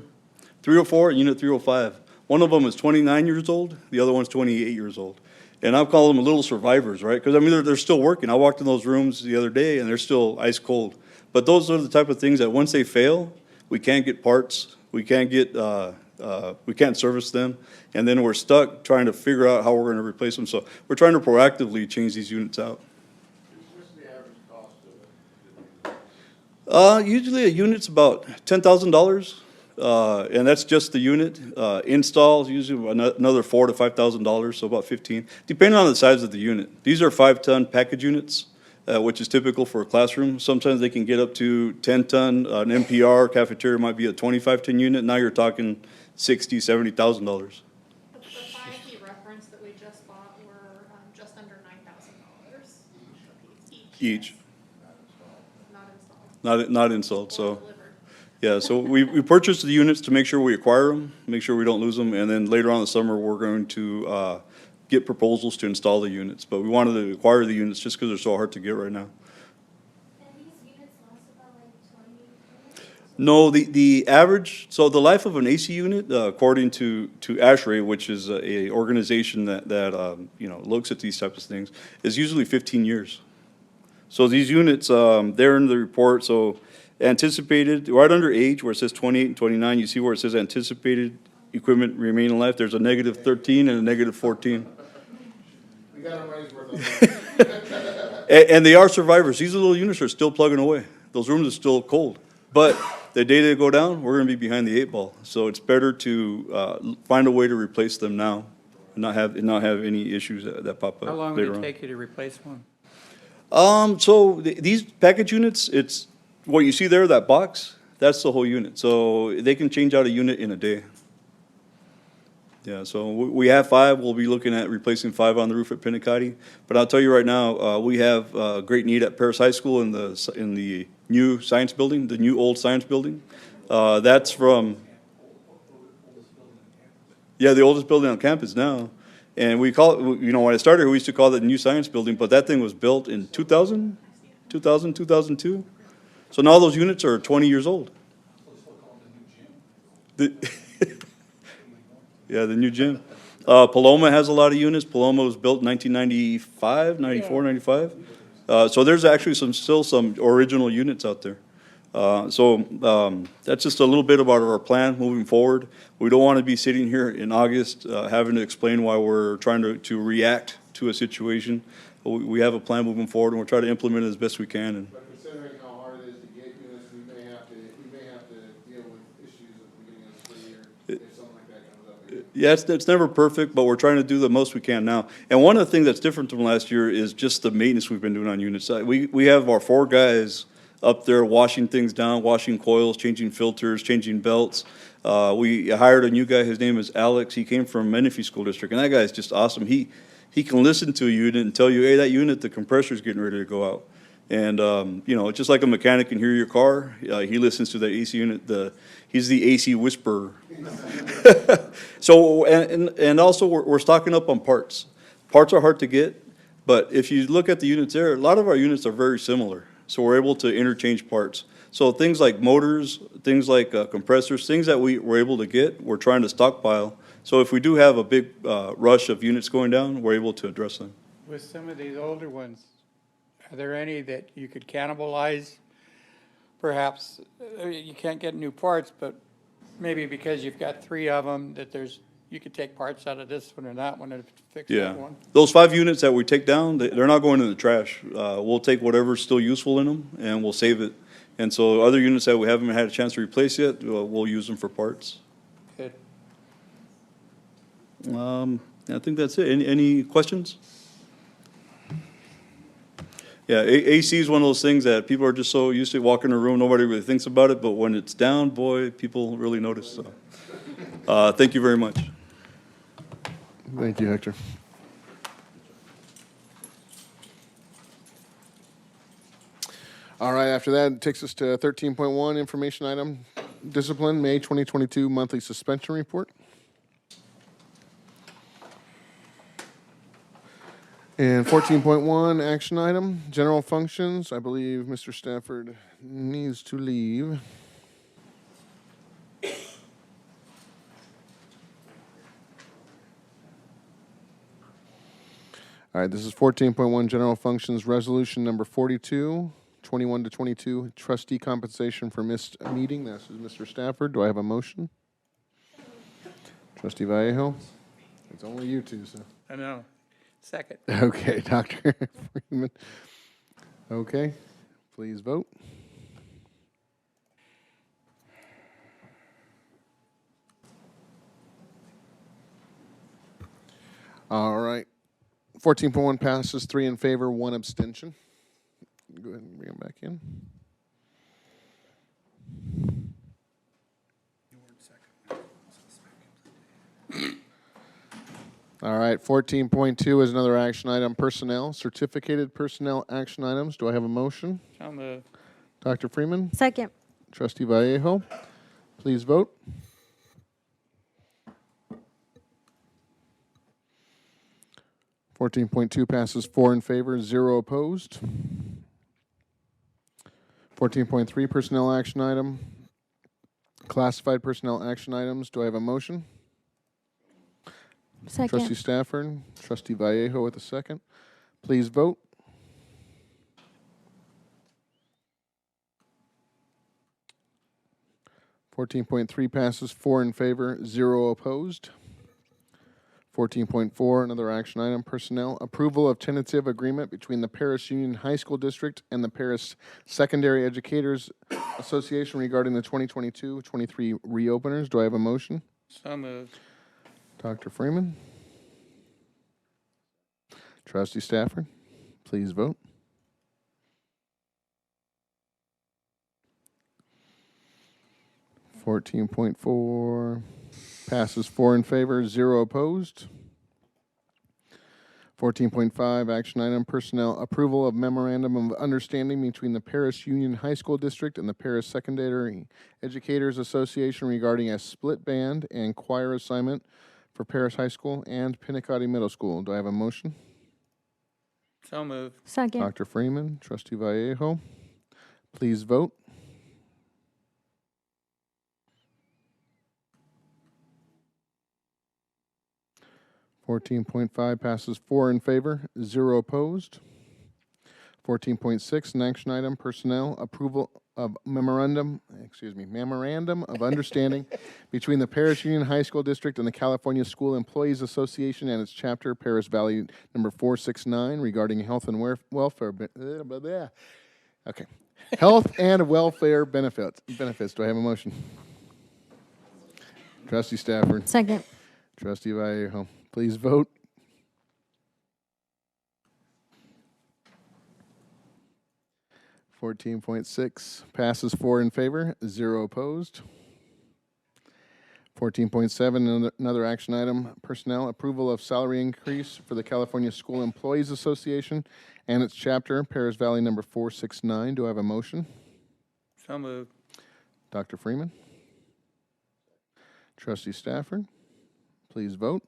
304 and unit 305, one of them is 29 years old, the other one's 28 years old. And I call them little survivors, right? Because, I mean, they're still working. I walked in those rooms the other day, and they're still ice cold. But those are the type of things that once they fail, we can't get parts, we can't service them, and then we're stuck trying to figure out how we're going to replace them. So we're trying to proactively change these units out. What's the average cost of it? Usually a unit's about $10,000, and that's just the unit. Installs usually another $4,000 to $5,000, so about 15, depending on the size of the unit. These are 5-ton package units, which is typical for a classroom. Sometimes they can get up to 10-ton. An NPR cafeteria might be a 25-ton unit. Now you're talking $60,000, $70,000. The 5 reference that we just bought were just under $9,000 Each. Not installed. Not installed, Or so. delivered. Yeah, so we purchased the units to make sure we acquire them, make sure we don't lose them, and then later on in the summer, we're going to get proposals to install the units. But we wanted to acquire the units just because they're so hard to get right now. And these units last about like 20 years? No, the average, so the life of an AC unit, according to ASHRAE, which is a organization that looks at these types of things, is usually 15 years. So these units, they're in the report, so anticipated, right under age, where it says 28 and 29, you see where it says anticipated equipment remaining in life, there's a -13 and a -14. We got our money's worth. And they are survivors. These little units are still plugging away. Those rooms are still cold. But the day they go down, we're going to be behind the 8 ball. So it's better to find a way to replace them now and not have any issues that pop up How long later would on. it take you to replace one? So these package units, it's what you see there, that box, that's the whole unit. So they can change out a unit in a day. Yeah, so we have 5. We'll be looking at replacing 5 on the roof at Pinacati. But I'll tell you right now, we have a great need at Paris High School in the new science building, the new old science building. That's from, yeah, the oldest building on campus now. And we call it, you know, when I started, we used to call it the New Science Building, but that thing was built in 2002. So now those units are 20 years old. The- Yeah, the new gym. Paloma has a lot of units. Paloma was built in 1995, 94, 95. So there's actually still some original units out there. That's just a little bit about our plan moving forward. We don't want to be sitting here in August having to explain why we're trying to react to a situation. We have a plan moving forward, and we'll try to implement it as best we can. And But considering how hard it is to get units, we may have to deal with issues at the beginning of the school year if something like that comes up again. yeah, it's never perfect, but we're trying to do the most we can now. And one of the things that's different from last year is just the maintenance we've been doing on units. We have our 4 guys up there washing things down, washing coils, changing filters, changing belts. We hired a new guy. His name is Alex. He came from Menifee School District, and that guy is just awesome. He can listen to a unit and tell you, hey, that unit, the compressor's getting ready to go out. And, you know, just like a mechanic can hear your car, he listens to the AC unit. He's the AC whisperer. So, and also we're stocking up on parts. Parts are hard to get, but if you look at the units there, a lot of our units are very similar. So we're able to interchange parts. So things like motors, things like compressors, things that we're able to get, we're trying to stockpile. So if we do have a big rush of units going down, we're able to address them. With some of these older ones, are there any that you could cannibalize? Perhaps, you can't get new parts, but maybe because you've got 3 of them, that you could take parts out of this one or that one and fix Yeah. that one? Those 5 units that we take down, they're not going in the trash. We'll take whatever's still useful in them and we'll save it. And so other units that we haven't had a chance to replace yet, we'll use them for parts. Good. I think that's it. Any questions? Yeah, AC is one of those things that people are just so used to walking in a room, nobody really thinks about it, but when it's down, boy, people really notice. So, thank you very much. Thank you, Hector. All right, after that, it takes us to 13.1, information item, discipline, May 2022 monthly suspension report. And 14.1, action item, general functions. I believe Mr. Stafford needs to leave. All right, this is 14.1, general functions, resolution number 42, 21 to 22, trustee compensation for missed meeting. This is Mr. Stafford. Do I have a motion? Trustee Vallejo? It's only you two, so. I know. Second. Okay, Dr. Freeman. Okay, please vote. All right. 14.1 passes, 3 in favor, 1 abstention. Go ahead and bring them back in. All right, 14.2 is another action item, personnel, certificated personnel action items. Do I have a motion? On the Dr. Freeman? Second. Trustee Vallejo? Please vote. (14.2) passes 4 in favor, 0 opposed. 14.3 personnel action item, classified personnel action items. Do I have a motion? Second. Trustee Stafford, Trustee Vallejo with a second. Please vote. (14.3) passes 4 in favor, 0 opposed. 14.4, another action item, personnel. Approval of tentative agreement between the Paris Union High School District and the Paris Secondary Educators Association regarding the 2022-23 reopeners. Do I have a motion? So moved. Dr. Freeman. Trustee Stafford, please vote. (14.4) passes 4 in favor, 0 opposed. 14.5 action item, personnel. Approval of memorandum of understanding between the Paris Union High School District and the Paris Secondary Educators Association regarding a split band and choir assignment for Paris High School and Pinnacotti Middle School. Do I have a motion? So moved. Second. Dr. Freeman, Trustee Vallejo, please vote. (14.5) passes 4 in favor, 0 opposed. 14.6, an action item, personnel, approval of memorandum of understanding between the Paris Union High School District and the California School Employees Association and its chapter, Paris Valley number 469, regarding health and welfare. Okay. Health and welfare benefits. Do I have a motion? Trustee Stafford. Second. Trustee Vallejo. Please vote. (14.6) passes 4 in favor, 0 opposed. 14.7, another action item, personnel, approval of salary increase for the California School Employees Association and its chapter, Paris Valley number 469. Do I have a motion? So moved. Dr. Freeman. Trustee Stafford, please vote.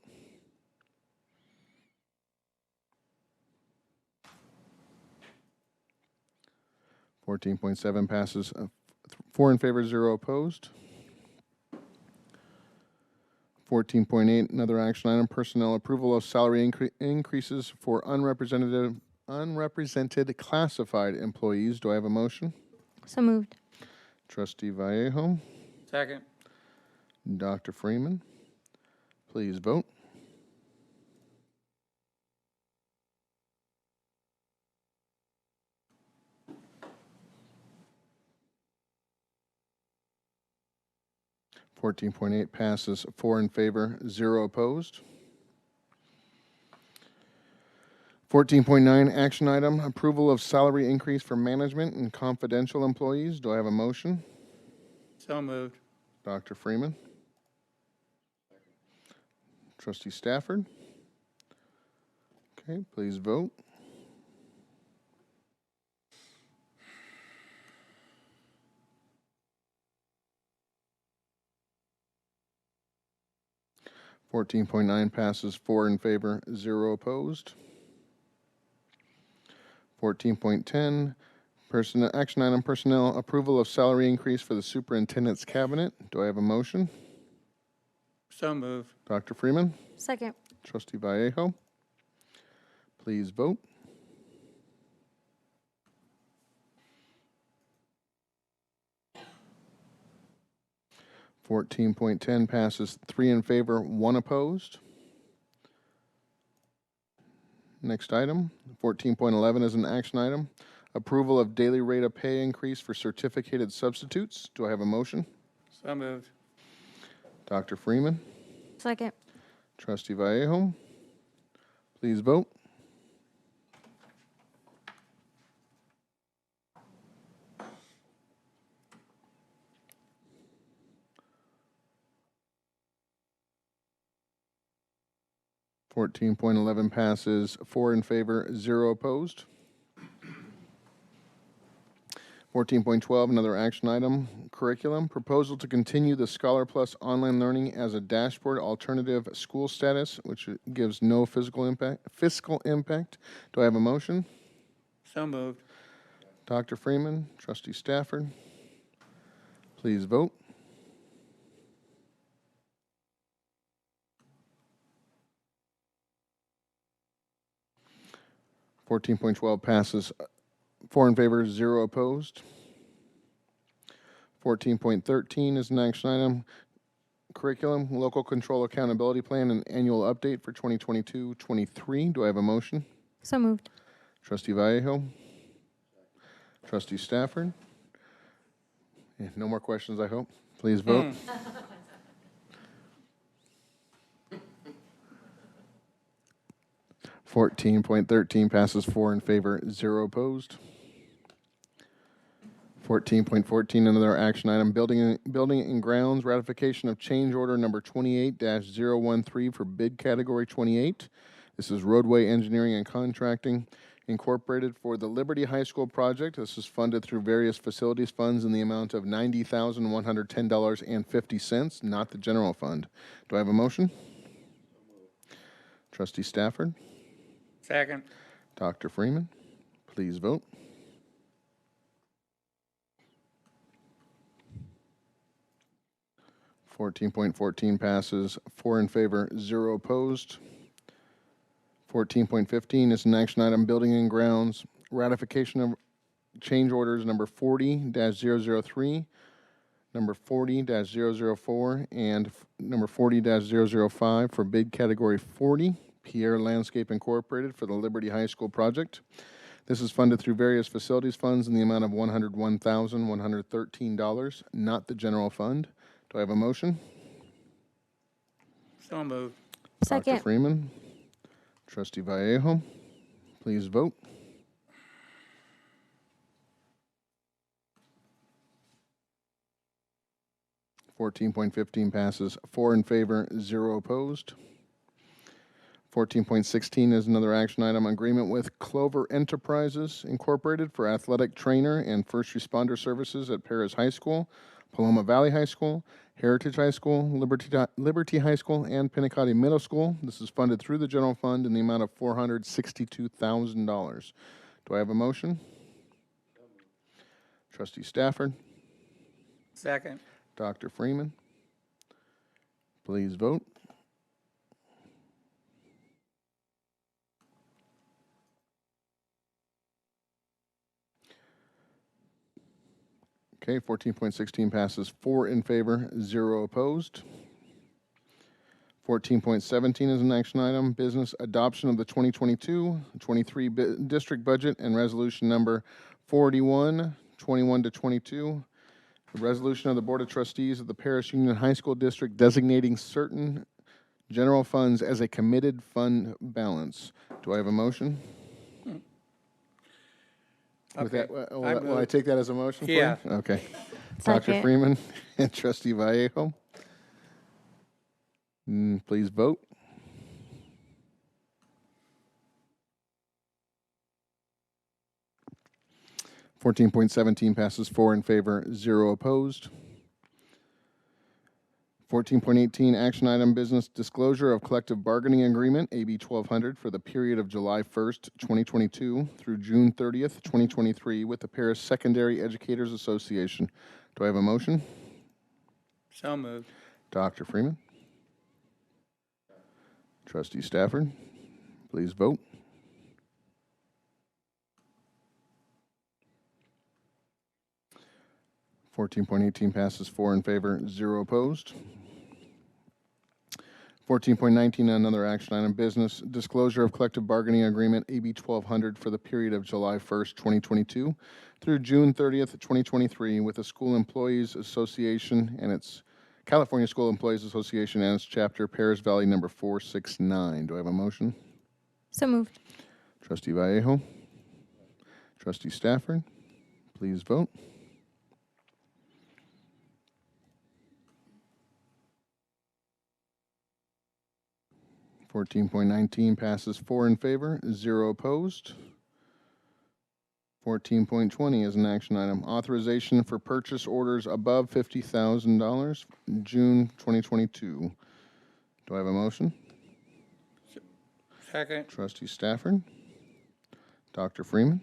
(14.7) passes 4 in favor, 0 opposed. 14.8, another action item, personnel, approval of salary increases for unrepresented classified employees. Do I have a motion? So moved. Trustee Vallejo. Second. Dr. Freeman, please vote. (14.8) passes 4 in favor, 0 opposed. 14.9, action item, approval of salary increase for management and confidential employees. Do I have a motion? So moved. Dr. Freeman. Trustee Stafford. Okay, please vote. (14.9) passes 4 in favor, 0 opposed. 14.10, action item, personnel, approval of salary increase for the superintendent's cabinet. Do I have a motion? So moved. Dr. Freeman. Second. Trustee Vallejo. Please vote. (14.10) passes 3 in favor, 1 opposed. Next item, 14.11 is an action item. Approval of daily rate of pay increase for certificated substitutes. Do I have a motion? So moved. Dr. Freeman. Second. Trustee Vallejo. Please vote. (14.11) passes 4 in favor, 0 opposed. 14.12, another action item, curriculum, proposal to continue the Scholar Plus online learning as a dashboard alternative school status, which gives no fiscal impact. Do I have a motion? So moved. Dr. Freeman, Trustee Stafford, please vote. (14.12) passes 4 in favor, 0 opposed. 14.13 is an action item, curriculum, local control accountability plan, and annual update for 2022-23. Do I have a motion? So moved. Trustee Vallejo. Trustee Stafford. No more questions, I hope. Please vote. 14.13 passes 4 in favor, 0 opposed. 14.14, another action item, building and grounds, ratification of change order number 28-013 for bid category 28. This is roadway engineering and contracting incorporated for the Liberty High School project. This is funded through various facilities funds in the amount of $90,110.50, not the general fund. Do I have a motion? Trustee Stafford, Second. Dr. Freeman, please vote. (14.14) passes, 4 in favor, 0 opposed. 14.15 is an action item, Building and Grounds, ratification of change orders number 40-003, number 40-004, and number 40-005 for bid category 40, Pierre Landscape Incorporated for the Liberty High School project. This is funded through various facilities funds in the amount of $101,113, not the general fund. Do I have a motion? So moved. Second. Dr. Freeman, Trustee Vallejo, please vote. (14.15) passes, 4 in favor, 0 opposed. 14.16 is another action item, agreement with Clover Enterprises Incorporated for athletic trainer and first responder services at Paris High School, Paloma Valley High School, Heritage High School, Liberty High School, and Pinacati Middle School. This is funded through the general fund in the amount of $462,000. Do I have a motion? Trustee Stafford, Second. Dr. Freeman, please vote. Okay, 14.16 passes, 4 in favor, 0 opposed. 14.17 is an action item, business adoption of the 2022-23 district budget and resolution number 41, 21-22. The resolution of the Board of Trustees of the Paris Union High School District designating certain general funds as a committed fund balance. Do I have a motion? With Okay. that, will I take that as a motion for Yeah. you? Okay. Second. Dr. Freeman and Trustee Vallejo, please vote. (14.17) passes, 4 in favor, 0 opposed. 14.18 action item, business disclosure of collective bargaining agreement, AB 1200, for the period of July 1st, 2022 through June 30th, 2023 with the Paris Secondary Educators Association. Do I have a motion? So moved. Dr. Freeman. Trustee Stafford, please vote. (14.18) passes, 4 in favor, 0 opposed. 14.19, another action item, business disclosure of collective bargaining agreement, AB 1200, for the period of July 1st, 2022 through June 30th, 2023 with the School Employees Association and its California School Employees Association and its chapter, Paris Valley number 469. Do I have a motion? So moved. Trustee Vallejo. Trustee Stafford, please vote. (14.19) passes, 4 in favor, 0 opposed. 14.20 is an action item, authorization for purchase orders above $50,000, June 2022. Do I have a motion? Second. Trustee Stafford, Dr. Freeman,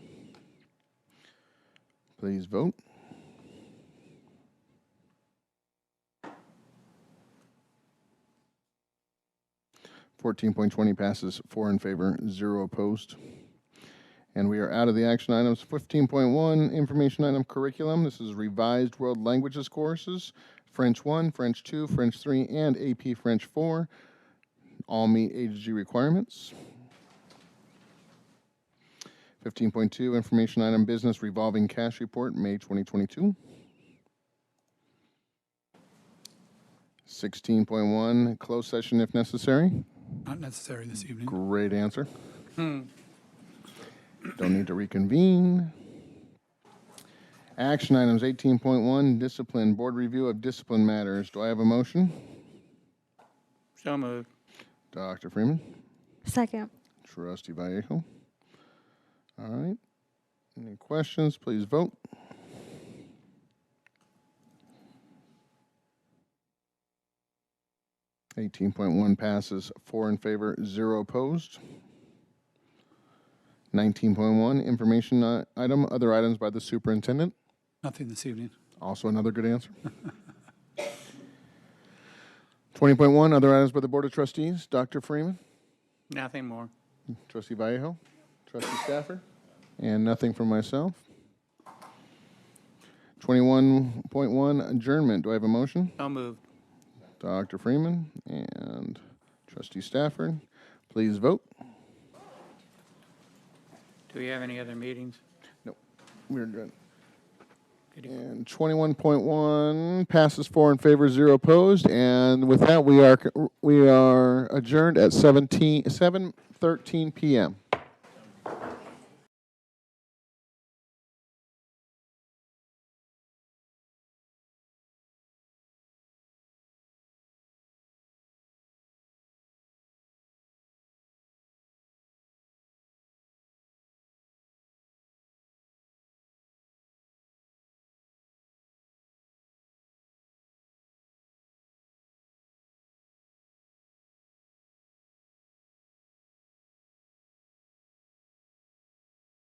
please vote. (14.20) passes, 4 in favor, 0 opposed. And we are out of the action items. 15.1, information item curriculum. This is revised world languages courses, French 1, French 2, French 3, and AP French 4. All meet AG requirements. 15.2, information item, business revolving cash report, May 2022. 16.1, closed session if necessary. Not necessary this evening. Great answer. Don't need to reconvene. Action items, 18.1, discipline, board review of discipline matters. Do I have a motion? So moved. Dr. Freeman. Second. Trustee Vallejo. All right. Any questions? Please vote. 18.1 passes 4 in favor, 0 opposed. 19.1, information item, other items by the superintendent. Nothing this evening. Also another good answer. 20.1, other items by the Board of Trustees. Dr. Freeman, Nothing more. Trustee Vallejo, Trustee Stafford, and nothing from myself. 21.1, adjournment. Do I have a motion? So moved. Dr. Freeman and Trustee Stafford, please vote. Do we have any other meetings? No, we're good. Good. And 21.1 passes 4 in favor, 0 opposed. And with that, we are adjourned at 7:13 p.m.